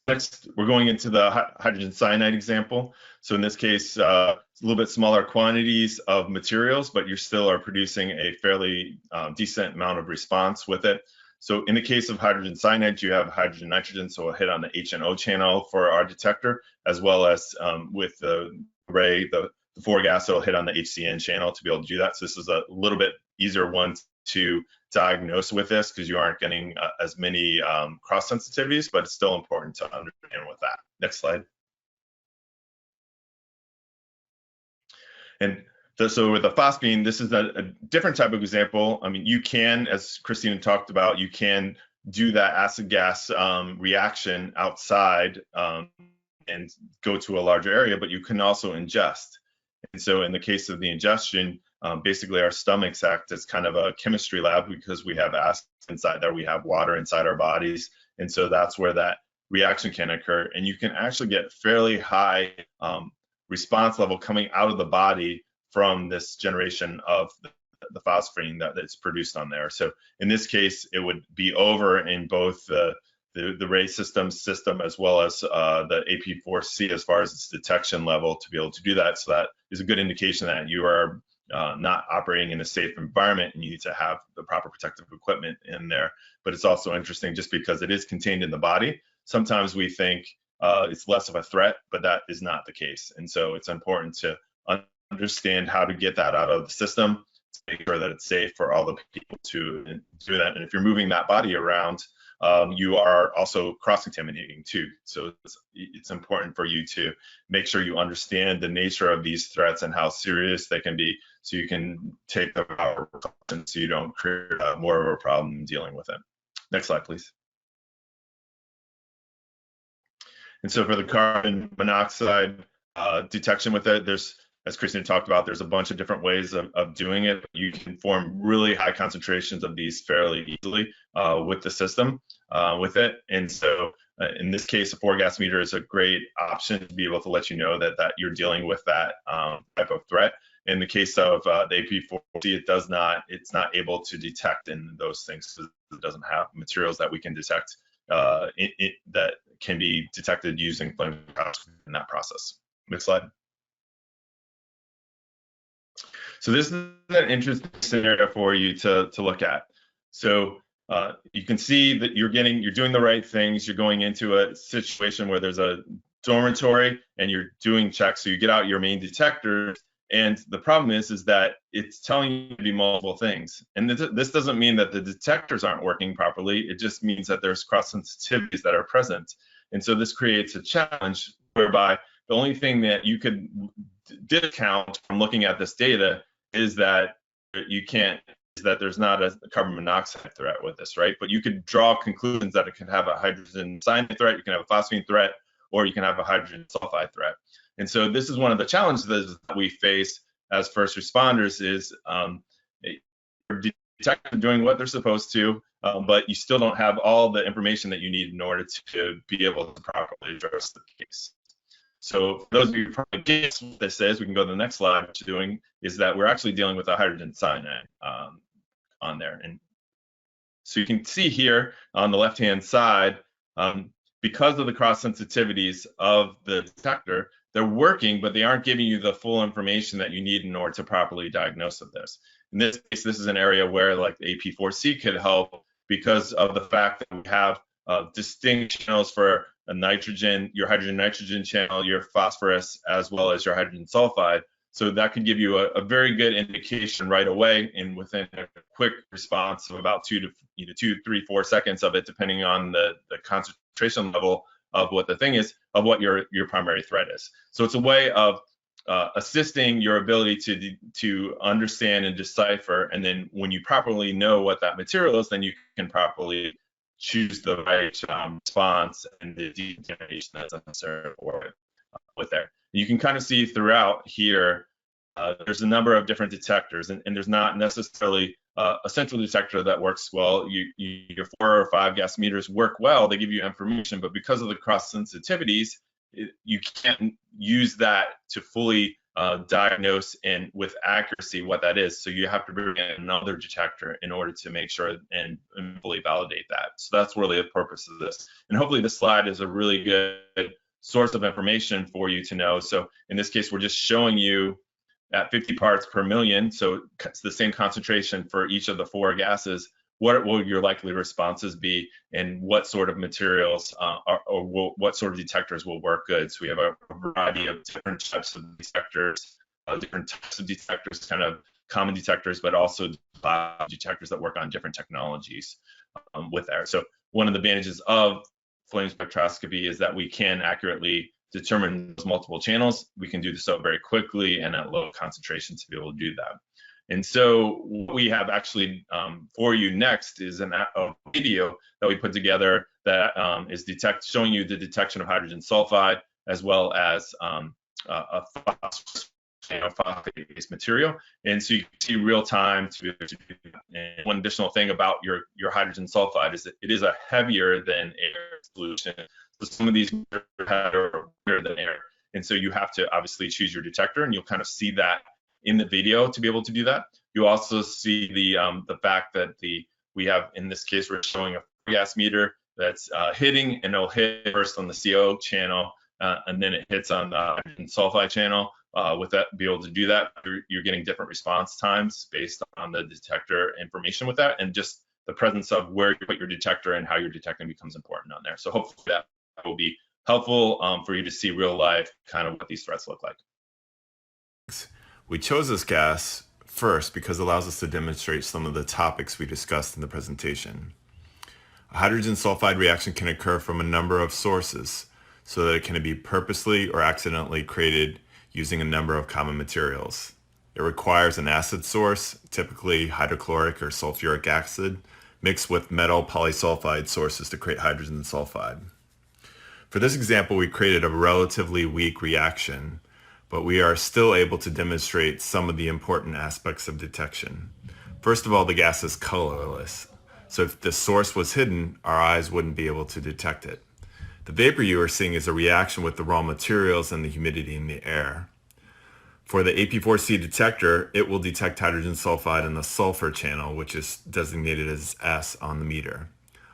Speaker 2: Next, we're going into the hydrogen cyanide example. So in this case, it's a little bit smaller quantities of materials, but you still are producing a fairly decent amount of response with it. So in the case of hydrogen cyanide, you have hydrogen nitrogen, so we'll hit on the HNO channel for our detector, as well as with the array, the 4-gas, it'll hit on the HCN channel to be able to do that. So this is a little bit easier one to diagnose with this, because you aren't getting as many cross sensitivities, but it's still important to understand with that. Next slide. And so with the phosphine, this is a different type of example. I mean, you can, as Christina talked about, you can do that acid gas reaction outside and go to a larger area, but you can also ingest. And so in the case of the ingestion, basically our stomachs act as kind of a chemistry lab, because we have acid inside there, we have water inside our bodies. And so that's where that reaction can occur. And you can actually get fairly high response level coming out of the body from this generation of the phosphine that's produced on there. So in this case, it would be over in both the Ray system as well as the AP4C as far as its detection level to be able to do that. So that is a good indication that you are not operating in a safe environment, and you need to have the proper protective equipment in there. But it's also interesting, just because it is contained in the body, sometimes we think it's less of a threat, but that is not the case. And so it's important to understand how to get that out of the system, to make sure that it's safe for all the people to do that. And if you're moving that body around, you are also cross-contaminating too. So it's important for you to make sure you understand the nature of these threats and how serious they can be, so you can take the proper precautions so you don't create more of a problem dealing with it. Next slide, please. And so for the carbon monoxide detection with it, there's, as Christina talked about, there's a bunch of different ways of doing it. You can form really high concentrations of these fairly easily with the system with it. And so in this case, a 4-gas meter is a great option to be able to let you know that you're dealing with that type of threat. In the case of the AP4C, it's not able to detect in those things, because it doesn't have materials that we can detect that can be detected using flammable limits in that process. Next slide. So this is an interesting scenario for you to look at. So you can see that you're doing the right things. You're going into a situation where there's a dormitory and you're doing checks. So you get out your main detectors And the problem is that it's telling you to be multiple things. And this doesn't mean that the detectors aren't working properly. It just means that there's cross sensitivities that are present. And so this creates a challenge whereby the only thing that you could discount from looking at this data is that there's not a carbon monoxide threat with this, right? But you could draw conclusions that it can have a hydrogen cyanide threat, you can have a phosphine threat, or you can have a hydrogen sulfide threat. And so this is one of the challenges that we face as first responders is detectors doing what they're supposed to, but you still don't have all the information that you need in order to be able to properly address the case. So for those of you who probably guess what this is, we can go to the next slide. What you're doing is that we're actually dealing with a hydrogen cyanide on there. And so you can see here on the left-hand side, because of the cross sensitivities of the detector, they're working, but they aren't giving you the full information that you need in order to properly diagnose of this. In this case, this is an area where like AP4C could help because of the fact that we have distinct channels for a nitrogen, your hydrogen nitrogen channel, your phosphorus, as well as your hydrogen sulfide. So that could give you a very good indication right away and within a quick response of about 2 to 3, 4 seconds of it, depending on the concentration level of what the thing is, of what your primary threat is. So it's a way of assisting your ability to understand and decipher, and then when you properly know what that material is, then you can properly choose the right response and the decontamination that's necessary for it with there. You can kind of see throughout here, there's a number of different detectors, and there's not necessarily a central detector that works well. Your 4 or 5 gas meters work well, they give you information, but because of the cross sensitivities, you can't use that to fully diagnose and with accuracy what that is. So you have to bring in another detector in order to make sure and fully validate that. So that's really the purpose of this. And hopefully this slide is a really good source of information for you to know. So in this case, we're just showing you at 50 parts per million, so it's the same concentration for each of the 4 gases, what will your likely responses be, and what sort of materials what sort of detectors will work good. So we have a variety of different types of detectors, kind of common detectors, but also detectors that work on different technologies with there. So one of the advantages of flame spectroscopy is that we can accurately determine those multiple channels. We can do so very quickly and at low concentrations to be able to do that. And so what we have actually for you next is a video that we put together that is showing you the detection of hydrogen sulfide as well as a phosphate-based material. And so you can see real time to be able to do that. And one additional thing about your hydrogen sulfide is that it is a heavier than air solution. So some of these are heavier than air. And so you have to obviously choose your detector, and you'll kind of see that in the video to be able to do that. You also see the fact that we have, in this case, we're showing a gas meter that's hitting, and it'll hit first on the CO channel, and then it hits on the hydrogen sulfide channel. With that, be able to do that, you're getting different response times based on the detector information with that, and just the presence of where you put your detector and how you're detecting becomes important on there. So hopefully that will be helpful for you to see real life kind of what these threats look like.
Speaker 3: We chose this gas first because it allows us to demonstrate some of the topics we discussed in the presentation. A hydrogen sulfide reaction can occur from a number of sources, so that it can be purposely or accidentally created using a number of common materials. It requires an acid source, typically hydrochloric or sulfuric acid, mixed with metal polysulfide sources to create hydrogen sulfide. For this example, we created a relatively weak reaction, but we are still able to demonstrate some of the important aspects of detection. First of all, the gas is colorless, so if the source was hidden, our eyes wouldn't be able to detect it. The vapor you are seeing is a reaction with the raw materials and the humidity in the air. For the AP4C detector, it will detect hydrogen sulfide in the sulfur channel, which is designated as S on the meter.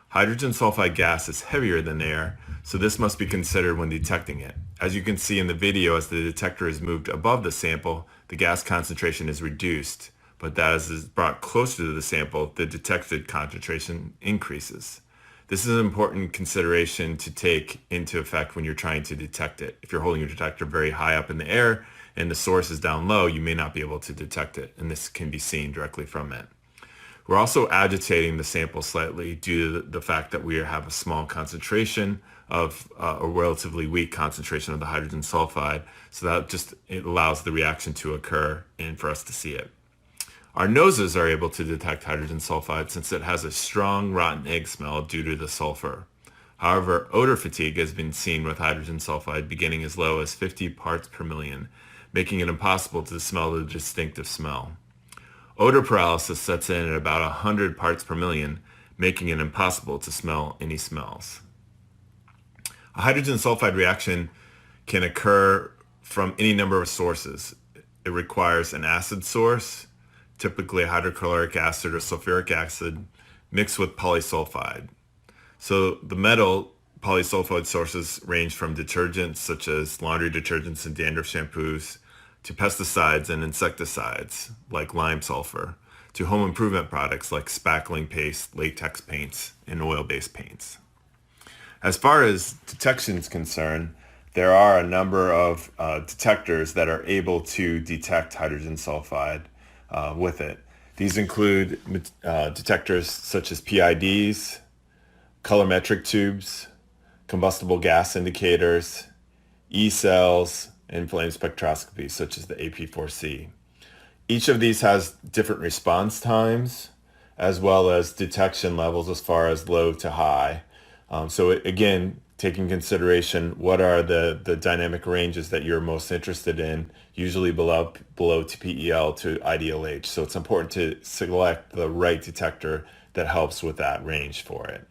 Speaker 3: Hydrogen sulfide gas is heavier than air, so this must be considered when detecting it. As you can see in the video, as the detector is moved above the sample, the gas concentration is reduced, but as it is brought closer to the sample, the detected concentration increases. This is an important consideration to take into effect when you're trying to detect it. If you're holding your detector very high up in the air and the source is down low, you may not be able to detect it, and this can be seen directly from it. We're also agitating the sample slightly due to the fact that we have a small concentration of a relatively weak concentration of the hydrogen sulfide, so that it allows the reaction to occur and for us to see it. Our noses are able to detect hydrogen sulfide since it has a strong rotten egg smell due to the sulfur. However, odor fatigue has been seen with hydrogen sulfide beginning as low as 50 parts per million, making it impossible to smell the distinctive smell. Odor paralysis sets in at about 100 parts per million, making it impossible to smell any smells. A hydrogen sulfide reaction can occur from any number of sources. It requires an acid source, typically hydrochloric acid or sulfuric acid, mixed with polysulfide. So the metal polysulfide sources range from detergents such as laundry detergents and dandruff shampoos, to pesticides and insecticides like lime sulfur, to home improvement products like spackling paste, latex paints, and oil-based paints. As far as detection is concerned, there are a number of detectors that are able to detect hydrogen sulfide with it. These include detectors such as PIDs, colorimetric tubes, combustible gas indicators, E-cells, and flame spectroscopy such as the AP4C. Each of these has different response times as well as detection levels as far as low to high. Again, taking consideration what are the dynamic ranges that you're most interested in, usually below TPEL to IDLH. So it's important to select the right detector that helps with that range for it.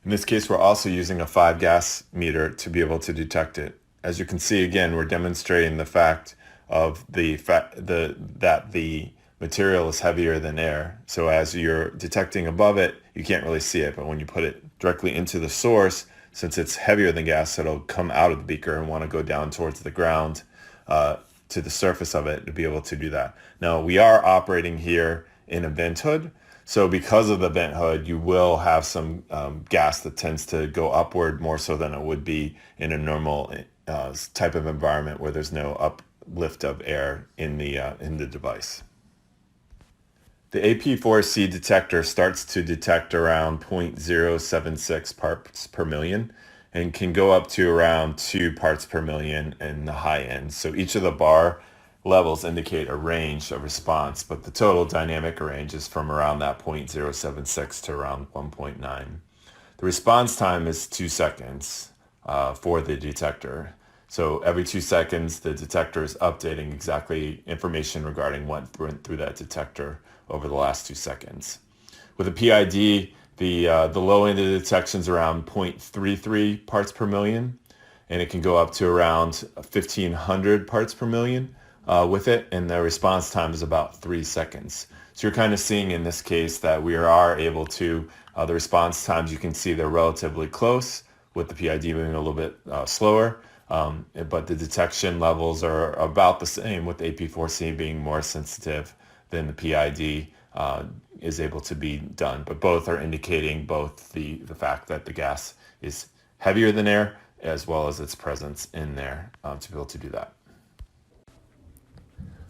Speaker 3: In this case, we're also using a 5-gas meter to be able to detect it. As you can see, again, we're demonstrating the fact of that the material is heavier than air. So as you're detecting above it, you can't really see it. But when you put it directly into the source, since it's heavier than gas, it'll come out of the beaker and want to go down towards the ground to the surface of it to be able to do that. Now, we are operating here in a vent hood. So because of the vent hood, you will have some gas that tends to go upward more so than it would be in a normal type of environment where there's no uplift of air in the device. The AP4C detector starts to detect around 0.076 parts per million and can go up to around 2 parts per million in the high end. So each of the bar levels indicate a range of response, but the total dynamic range is from around that 0.076 to around 1.9. The response time is 2 seconds for the detector. So every 2 seconds, the detector is updating exactly information regarding what went through that detector over the last 2 seconds. With a PID, the low end of the detection is around 0.33 parts per million, and it can go up to around 1,500 parts per million with it, and the response time is about 3 seconds. So you're kind of seeing in this case that we are able to, the response times, you can see they're relatively close, with the PID moving a little bit slower, but the detection levels are about the same, with AP4C being more sensitive than the PID is able to be done. But both are indicating both the fact that the gas is heavier than air as well as its presence in there to be able to do that.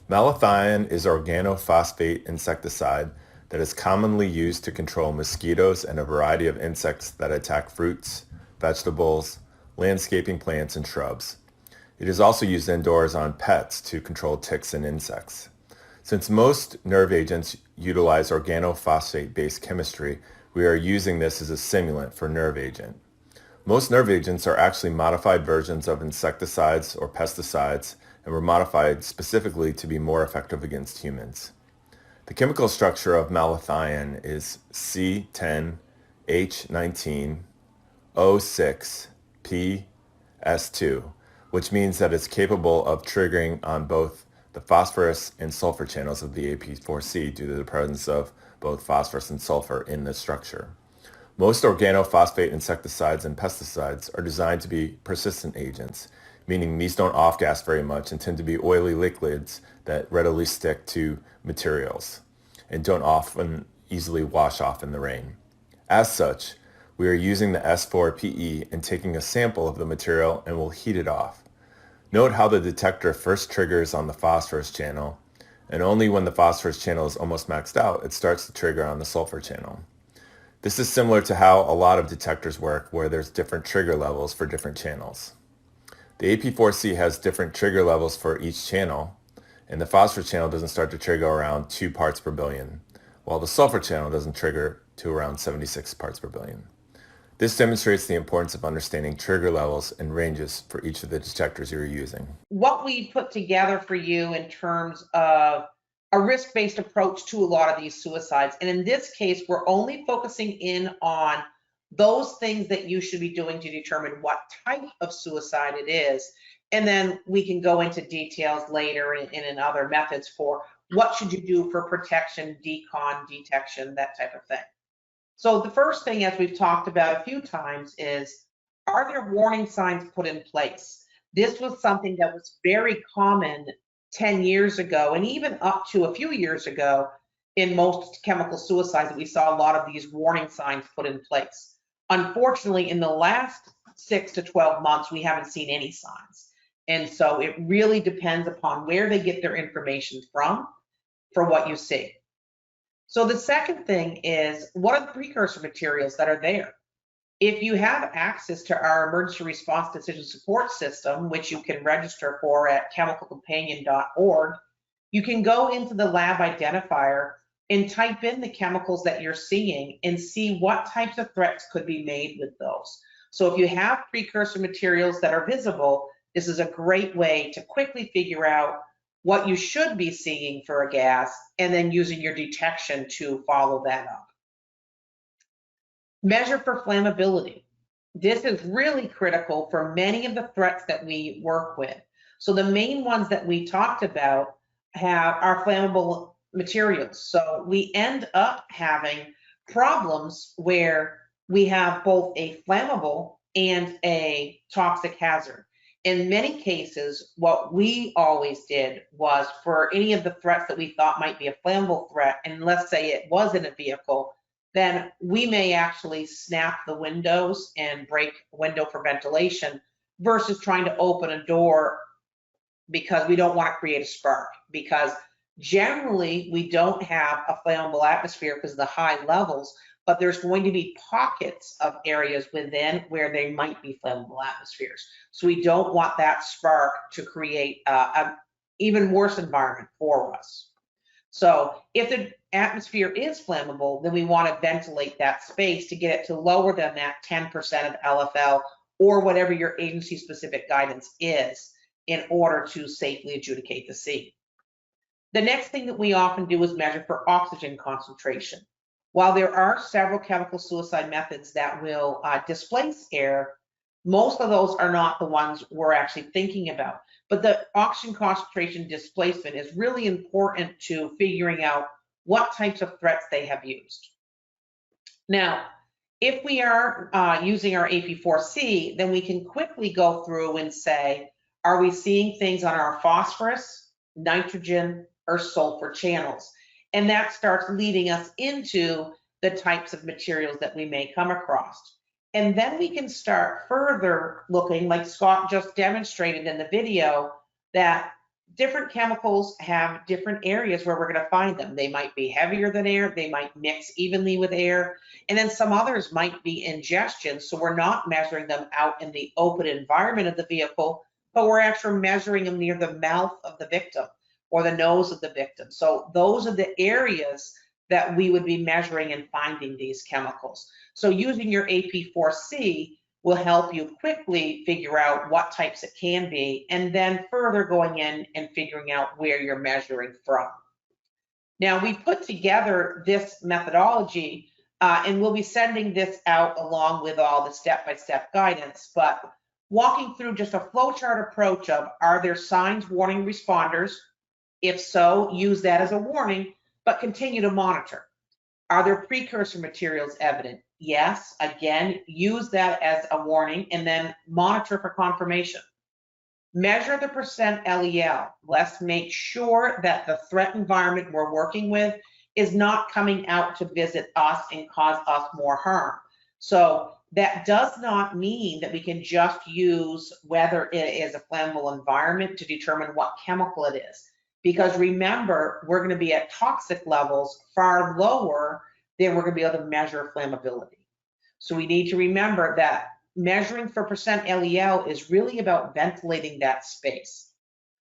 Speaker 3: Malathion is organophosphate insecticide that is commonly used to control mosquitoes and a variety of insects that attack fruits, vegetables, landscaping plants, and shrubs. It is also used indoors on pets to control ticks and insects. Since most nerve agents utilize organophosphate-based chemistry, we are using this as a simulant for nerve agent. Most nerve agents are actually modified versions of insecticides or pesticides and were modified specifically to be more effective against humans. The chemical structure of malathion is C10H19O6PS2, which means that it's capable of triggering on both the phosphorus and sulfur channels of the AP4C due to the presence of both phosphorus and sulfur in the structure. Most organophosphate insecticides and pesticides are designed to be persistent agents, meaning these don't off-gas very much and tend to be oily liquids that readily stick to materials and don't often easily wash off in the rain. As such, We are using the S4PE and taking a sample of the material and will heat it off. Note how the detector first triggers on the phosphorus channel, and only when the phosphorus channel is almost maxed out, it starts to trigger on the sulfur channel. This is similar to how a lot of detectors work, where there's different trigger levels for different channels. The AP4C has different trigger levels for each channel, and the phosphorus channel doesn't start to trigger around 2 parts per billion, while the sulfur channel doesn't trigger to around 76 parts per billion. This demonstrates the importance of understanding trigger levels and ranges for each of the detectors you're using.
Speaker 1: What we put together for you in terms of a risk-based approach to a lot of these suicides, and in this case, we're only focusing in on those things that you should be doing to determine what type of suicide it is, and then we can go into details later in other methods for what should you do for protection, decon, detection, that type of thing. So the first thing, as we've talked about a few times, is are there warning signs put in place? This was something that was very common 10 years ago, and even up to a few years ago in most chemical suicides, we saw a lot of these warning signs put in place. Unfortunately, in the last 6 to 12 months, we haven't seen any signs. And so it really depends upon where they get their information from for what you see. So the second thing is, what are the precursor materials that are there? If you have access to our emergency response decision support system, which you can register for at chemicalcompanion.org, you can go into the lab identifier and type in the chemicals that you're seeing and see what types of threats could be made with those. So if you have precursor materials that are visible, this is a great way to quickly figure out what you should be seeing for a gas, and then using your detection to follow that up. Measure for flammability. This is really critical for many of the threats that we work with. So the main ones that we talked about are flammable materials. So we end up having problems where we have both a flammable and a toxic hazard. In many cases, what we always did was, for any of the threats that we thought might be a flammable threat, and let's say it was in a vehicle, then we may actually snap the windows and break a window for ventilation versus trying to open a door, because we don't want to create a spark. Because generally we don't have a flammable atmosphere because of the high levels, but there's going to be pockets of areas within where they might be flammable atmospheres. So we don't want that spark to create an even worse environment for us. So if the atmosphere is flammable, then we want to ventilate that space to get it to lower than that 10% of LFL or whatever your agency-specific guidance is in order to safely adjudicate the scene. The next thing that we often do is measure for oxygen concentration. While there are several chemical suicide methods that will displace air, most of those are not the ones we're actually thinking about. But the oxygen concentration displacement is really important to figuring out what types of threats they have used. Now, if we are using our AP4C, then we can quickly go through and say, are we seeing things on our phosphorus, nitrogen, or sulfur channels? And that starts leading us into the types of materials that we may come across. And then we can start further looking, like Scott just demonstrated in the video, that different chemicals have different areas where we're going to find them. They might be heavier than air, they might mix evenly with air, and then some others might be ingestion. So we're not measuring them out in the open environment of the vehicle, but we're actually measuring them near the mouth of the victim or the nose of the victim. So those are the areas that we would be measuring and finding these chemicals. So using your AP4C will help you quickly figure out what types it can be, and then further going in and figuring out where you're measuring from. Now, we put together this methodology and we'll be sending this out along with all the step-by-step guidance, but walking through just a flowchart approach of, are there signs, warning, responders? If so, use that as a warning, but continue to monitor. Are there precursor materials evident? Yes, again, use that as a warning and then monitor for confirmation. Measure the percent LEL. Let's make sure that the threat environment we're working with is not coming out to visit us and cause us more harm. So that does not mean that we can just use whether it is a flammable environment to determine what chemical it is. Because remember, we're going to be at toxic levels far lower than we're going to be able to measure flammability. So we need to remember that measuring for percent LEL is really about ventilating that space.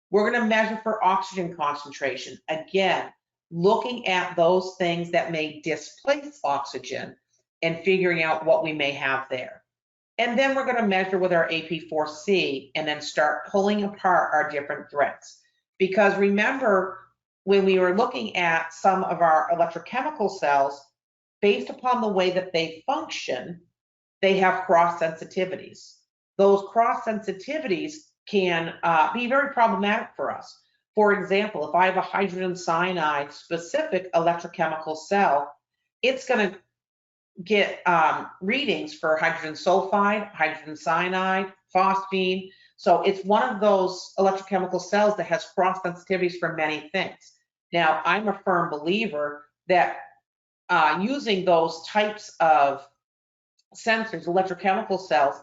Speaker 1: We're going to measure for oxygen concentration. Again, looking at those things that may displace oxygen and figuring out what we may have there. And then we're going to measure with our AP4C and then start pulling apart our different threads. Because remember, when we were looking at some of our electrochemical cells, based upon the way that they function, they have cross sensitivities. Those cross sensitivities can be very problematic for us. For example, if I have a hydrogen cyanide specific electrochemical cell, it's going to get readings for hydrogen sulfide, hydrogen cyanide, phosphine. So it's one of those electrochemical cells that has cross sensitivities for many things. Now, I'm a firm believer that using those types of sensors, electrochemical cells,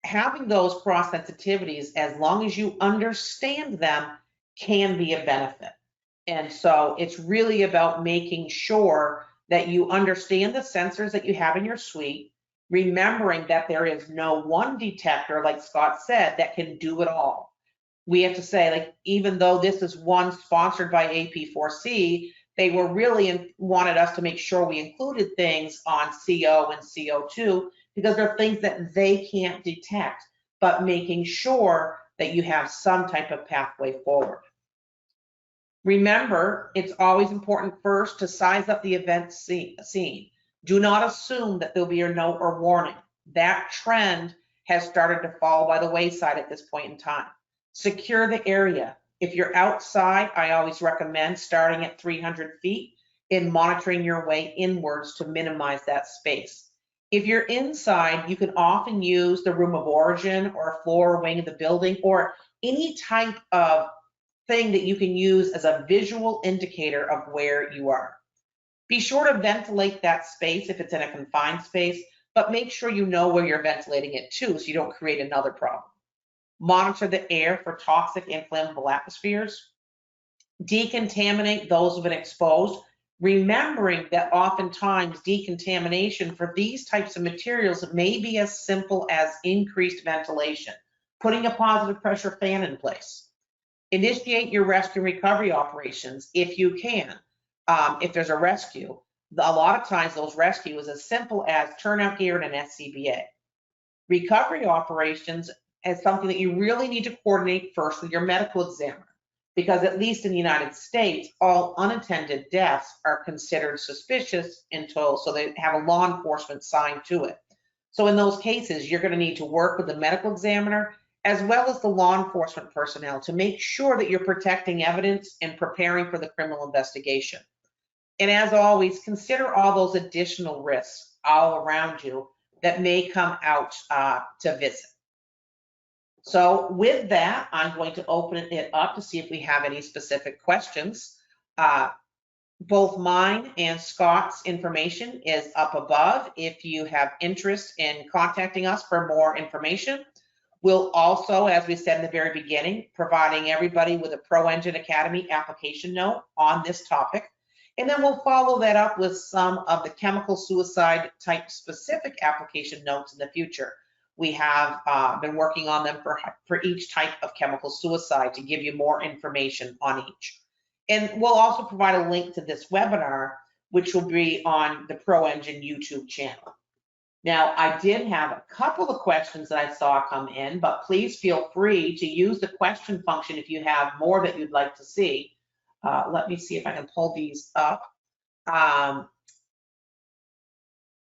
Speaker 1: having those cross sensitivities, as long as you understand them, can be a benefit. And so it's really about making sure that you understand the sensors that you have in your suite, remembering that there is no one detector, like Scott said, that can do it all. We have to say, like, even though this is one sponsored by AP4C, they were really wanted us to make sure we included things on CO and CO2 because they're things that they can't detect, but making sure that you have some type of pathway forward. Remember, it's always important first to size up the event scene. Do not assume that there'll be a note or warning. That trend has started to fall by the wayside at this point in time. Secure the area. If you're outside, I always recommend starting at 300 feet and monitoring your way inwards to minimize that space. If you're inside, you can often use the room of origin or a floor or wing of the building or any type of thing that you can use as a visual indicator of where you are. Be sure to ventilate that space if it's in a confined space, but make sure you know where you're ventilating it to so you don't create another problem. Monitor the air for toxic and flammable atmospheres. Decontaminate those who've been exposed, remembering that oftentimes decontamination for these types of materials may be as simple as increased ventilation, putting a positive pressure fan in place. Initiate your rescue and recovery operations if you can. If there's a rescue, a lot of times those rescues is as simple as turnout gear and an SCBA. Recovery operations is something that you really need to coordinate first with your medical examiner, because at least in the United States, all unattended deaths are considered suspicious until, so they have a law enforcement sign to it. So in those cases, you're going to need to work with the medical examiner as well as the law enforcement personnel to make sure that you're protecting evidence and preparing for the criminal investigation. And as always, consider all those additional risks all around you that may come out to visit. So with that, I'm going to open it up to see if we have any specific questions. Both mine and Scott's information is up above if you have interest in contacting us for more information. We'll also, as we said in the very beginning, providing everybody with a Pro Engine Academy application note on this topic. And then we'll follow that up with some of the chemical suicide type specific application notes in the future. We have been working on them for each type of chemical suicide to give you more information on each. And we'll also provide a link to this webinar, which will be on the Pro Engine YouTube channel. Now, I did have a couple of questions that I saw come in, but please feel free to use the question function if you have more that you'd like to see. Let me see if I can pull these up.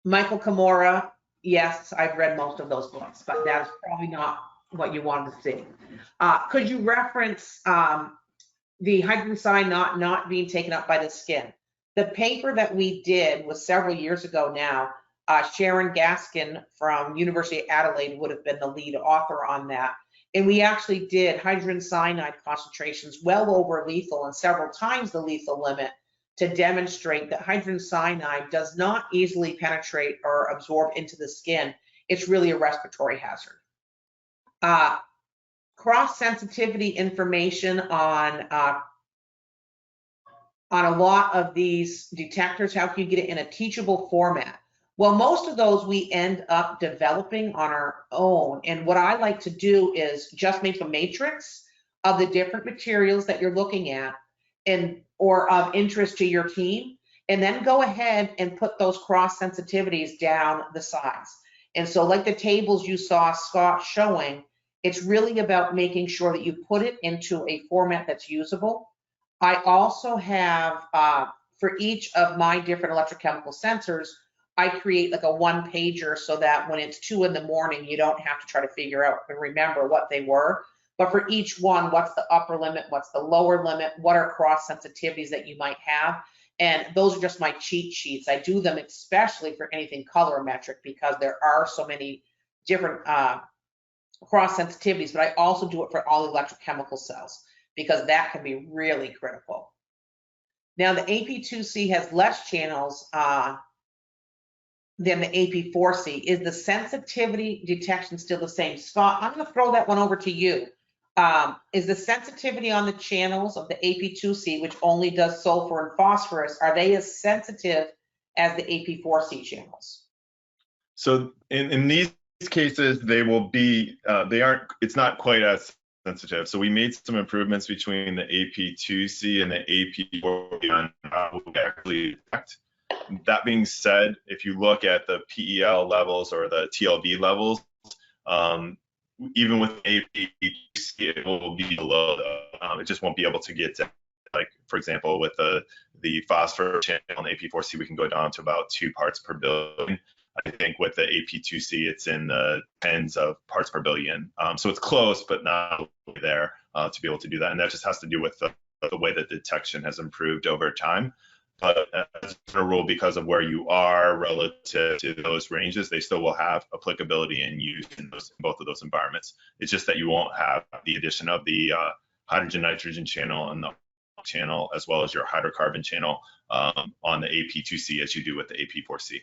Speaker 1: Michael Kimura, yes, I've read most of those books, but that is probably not what you wanted to see. Could you reference the hydrogen cyanide not being taken up by the skin? The paper that we did was several years ago now. Sharon Gaskin from University of Adelaide would have been the lead author on that. And we actually did hydrogen cyanide concentrations well over lethal and several times the lethal limit to demonstrate that hydrogen cyanide does not easily penetrate or absorb into the skin. It's really a respiratory hazard. Cross-sensitivity information on a lot of these detectors, how can you get it in a teachable format? Well, most of those we end up developing on our own. And what I like to do is just make a matrix of the different materials that you're looking at or of interest to your team, and then go ahead and put those cross sensitivities down the sides. And so like the tables you saw Scott showing, it's really about making sure that you put it into a format that's usable. I also have, for each of my different electrochemical sensors, I create like a one-pager so that when it's 2 in the morning, you don't have to try to figure out and remember what they were. But for each one, what's the upper limit, what's the lower limit, what are cross sensitivities that you might have? And those are just my cheat sheets. I do them especially for anything colorimetric because there are so many different cross sensitivities, but I also do it for all electrochemical cells because that can be really critical. Now the AP2C has less channels than the AP4C. Is the sensitivity detection still the same? Scott, I'm going to throw that one over to you. Is the sensitivity on the channels of the AP2C, which only does sulfur and phosphorus, are they as sensitive as the AP4C channels?
Speaker 2: So in these cases, they will be, it's not quite as sensitive. So we made some improvements between the AP2C and the AP4C on how we actually detect. That being said, if you look at the PEL levels or the TLV levels, even with AP2C, it will be below it just won't be able to get to, like, for example, with the phosphorus channel on the AP4C, we can go down to about 2 parts per billion. I think with the AP2C, it's in the tens of parts per billion. So it's close, but not there to be able to do that. And that just has to do with the way that detection has improved over time. But as a rule, because of where you are relative to those ranges, they still will have applicability and use in both of those environments. It's just that you won't have the addition of the hydrogen-nitrogen channel and the channel, as well as your hydrocarbon channel on the AP2C as you do with the AP4C.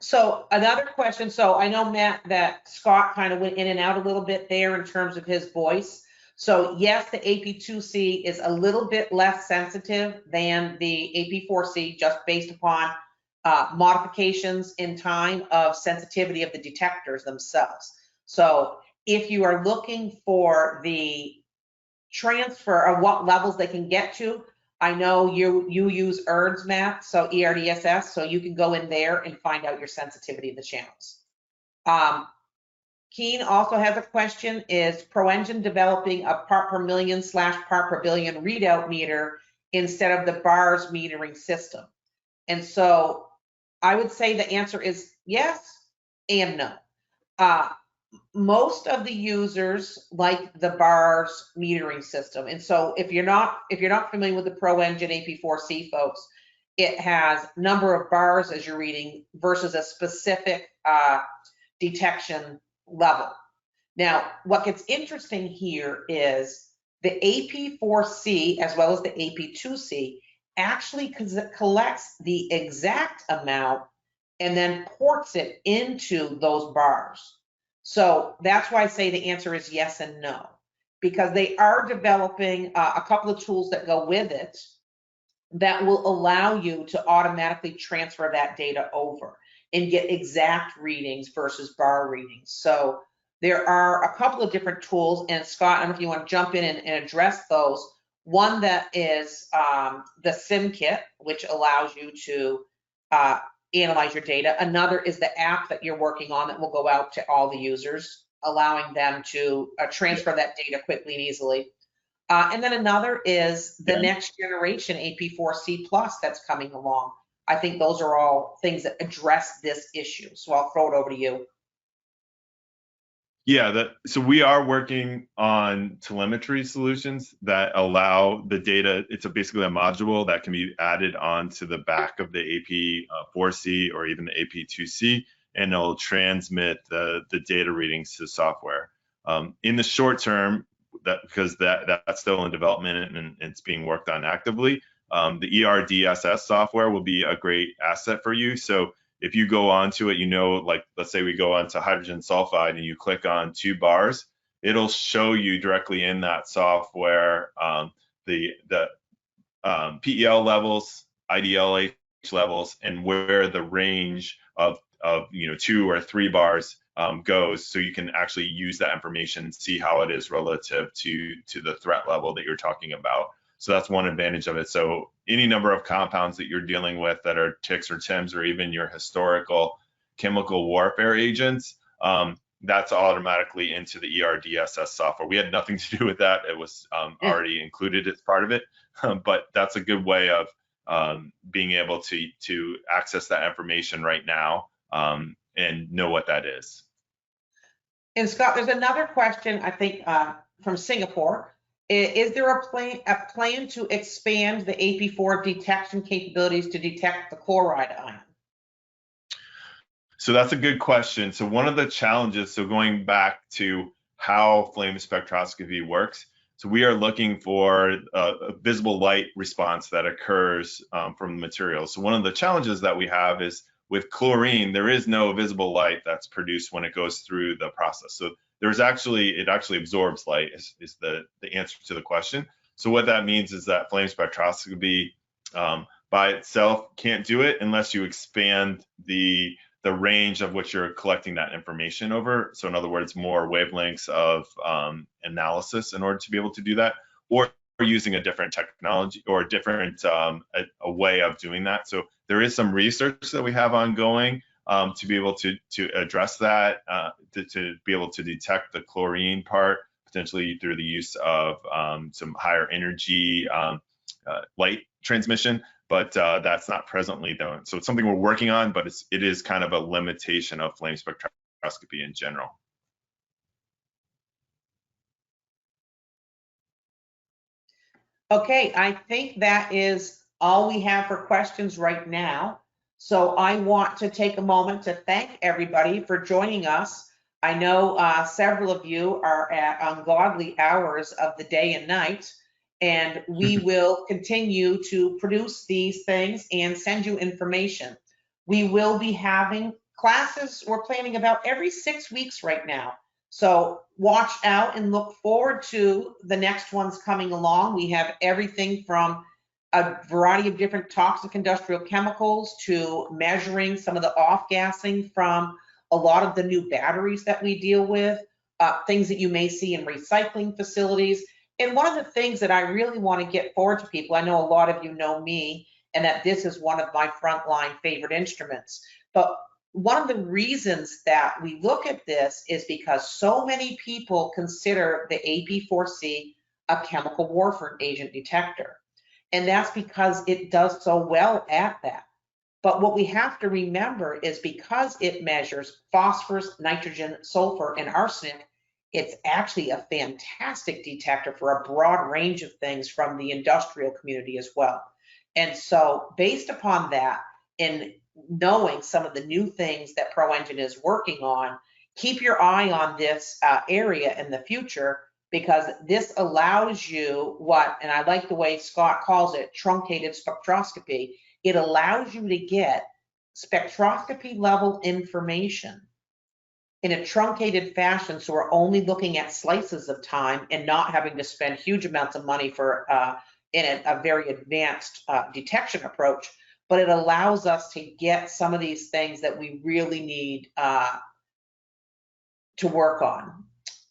Speaker 1: So another question, so I know, Matt, that Scott kind of went in and out a little bit there in terms of his voice. So yes, the AP2C is a little bit less sensitive than the AP4C just based upon modifications in time of sensitivity of the detectors themselves. So if you are looking for the transfer of what levels they can get to, I know you use ERDS, Matt, so ERDSS, so you can go in there and find out your sensitivity of the channels. Keen also has a question, is ProEngine developing a part per million / part per billion readout meter instead of the bars metering system? And so I would say the answer is yes and no. Most of the users like the bars metering system. And so if you're not familiar with the ProEngine AP4C, folks, it has number of bars as you're reading versus a specific detection level. Now, what gets interesting here is the AP4C as well as the AP2C actually collects the exact amount and then ports it into those bars. So that's why I say the answer is yes and no, because they are developing a couple of tools that go with it that will allow you to automatically transfer that data over and get exact readings versus bar readings. So there are a couple of different tools, and Scott, I don't know if you want to jump in and address those. One that is the SIM kit, which allows you to analyze your data. Another is the app that you're working on that will go out to all the users, allowing them to transfer that data quickly and easily. And then another is the next generation AP4C Plus that's coming along. I think those are all things that address this issue. So I'll throw it over to you.
Speaker 2: Yeah, so we are working on telemetry solutions that allow the data. It's basically a module that can be added onto the back of the AP4C or even the AP2C, and it'll transmit the data readings to software. In the short term, because that's still in development and it's being worked on actively, the ERDSS software will be a great asset for you. So if you go onto it, like let's say we go onto hydrogen sulfide and you click on 2 bars, it'll show you directly in that software the PEL levels, IDLH levels, and where the range of 2 or 3 bars goes, so you can actually use that information and see how it is relative to the threat level that you're talking about. So that's one advantage of it. So any number of compounds that you're dealing with that are TICs or TIMs or even your historical chemical warfare agents, that's automatically into the ERDSS software. We had nothing to do with that. It was already included as part of it, but that's a good way of being able to access that information right now and know what that is.
Speaker 1: And Scott, there's another question, I think, from Singapore. Is there a plan to expand the AP4 detection capabilities to detect the chloride ion?
Speaker 2: So that's a good question. So one of the challenges, so going back to how flame spectroscopy works, so we are looking for a visible light response that occurs from the material. So one of the challenges that we have is with chlorine, there is no visible light that's produced when it goes through the process. So it actually absorbs light is the answer to the question. So what that means is that flame spectroscopy by itself can't do it unless you expand the range of which you're collecting that information over. So in other words, more wavelengths of analysis in order to be able to do that, or using a different technology or a different a way of doing that. So there is some research that we have ongoing to be able to address that, to be able to detect the chlorine part, potentially through the use of some higher energy light transmission, but that's not presently done. So it's something we're working on, but it is kind of a limitation of flame spectroscopy in general.
Speaker 1: Okay, I think that is all we have for questions right now. So I want to take a moment to thank everybody for joining us. I know several of you are at ungodly hours of the day and night, and we will continue to produce these things and send you information. We will be having classes, we're planning about every 6 weeks right now. So watch out and look forward to the next ones coming along. We have everything from a variety of different toxic industrial chemicals to measuring some of the off-gassing from a lot of the new batteries that we deal with, things that you may see in recycling facilities. And one of the things that I really want to get forward to people, I know a lot of you know me, and that this is one of my frontline favorite instruments, but one of the reasons that we look at this is because so many people consider the AP4C a chemical warfare agent detector. And that's because it does so well at that. But what we have to remember is because it measures phosphorus, nitrogen, sulfur, and arsenic, it's actually a fantastic detector for a broad range of things from the industrial community as well. And so based upon that, and knowing some of the new things that ProEngine is working on, keep your eye on this area in the future, because this allows you and I like the way Scott calls it, truncated spectroscopy. It allows you to get spectroscopy level information in a truncated fashion, so we're only looking at slices of time and not having to spend huge amounts of money for in a very advanced detection approach. But it allows us to get some of these things that we really need to work on.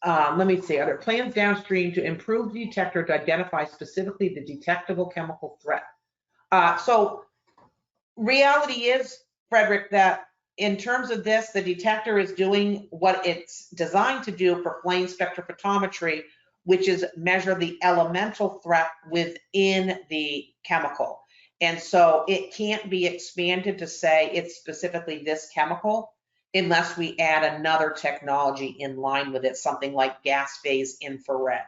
Speaker 1: Let me see, are there plans downstream to improve the detector to identify specifically the detectable chemical threat? So reality is, Frederick, that in terms of this, the detector is doing what it's designed to do for flame spectrophotometry, which is measure the elemental threat within the chemical. And so it can't be expanded to say it's specifically this chemical unless we add another technology in line with it, something like gas phase infrared.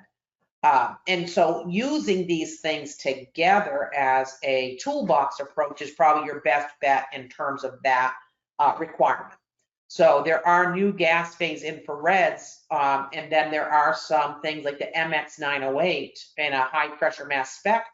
Speaker 1: And so using these things together as a toolbox approach is probably your best bet in terms of that requirement. So there are new gas phase infrareds, and then there are some things like the MX908 and a high pressure mass spec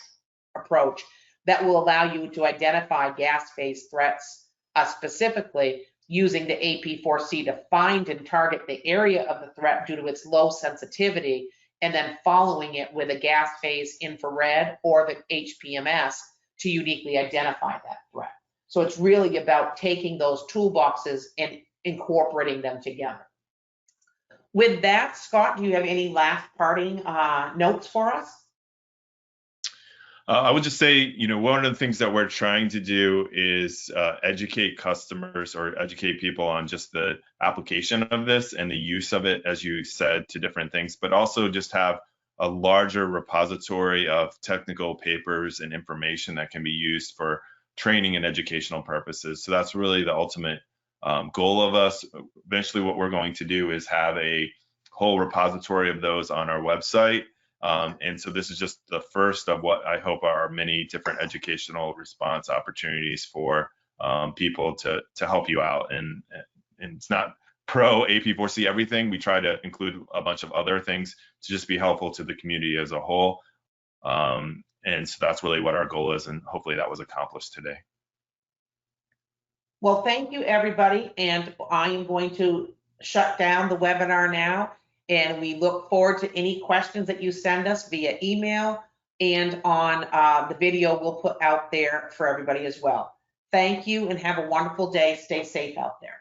Speaker 1: approach, that will allow you to identify gas phase threats specifically using the AP4C to find and target the area of the threat due to its low sensitivity, and then following it with a gas phase infrared or the HPMS to uniquely identify that threat. So it's really about taking those toolboxes and incorporating them together. With that, Scott, do you have any last parting notes for us?
Speaker 2: I would just say, one of the things that we're trying to do is educate customers or educate people on just the application of this and the use of it, as you said, to different things, but also just have a larger repository of technical papers and information that can be used for training and educational purposes. So that's really the ultimate goal of us. Eventually, what we're going to do is have a whole repository of those on our website. And so this is just the first of what I hope are many different educational response opportunities for people to help you out. And it's not pro AP4C everything. We try to include a bunch of other things to just be helpful to the community as a whole. And so that's really what our goal is, and hopefully that was accomplished today.
Speaker 1: Well, thank you, everybody. And I am going to shut down the webinar now. And we look forward to any questions that you send us via email and on the video we'll put out there for everybody as well. Thank you and have a wonderful day. Stay safe out there.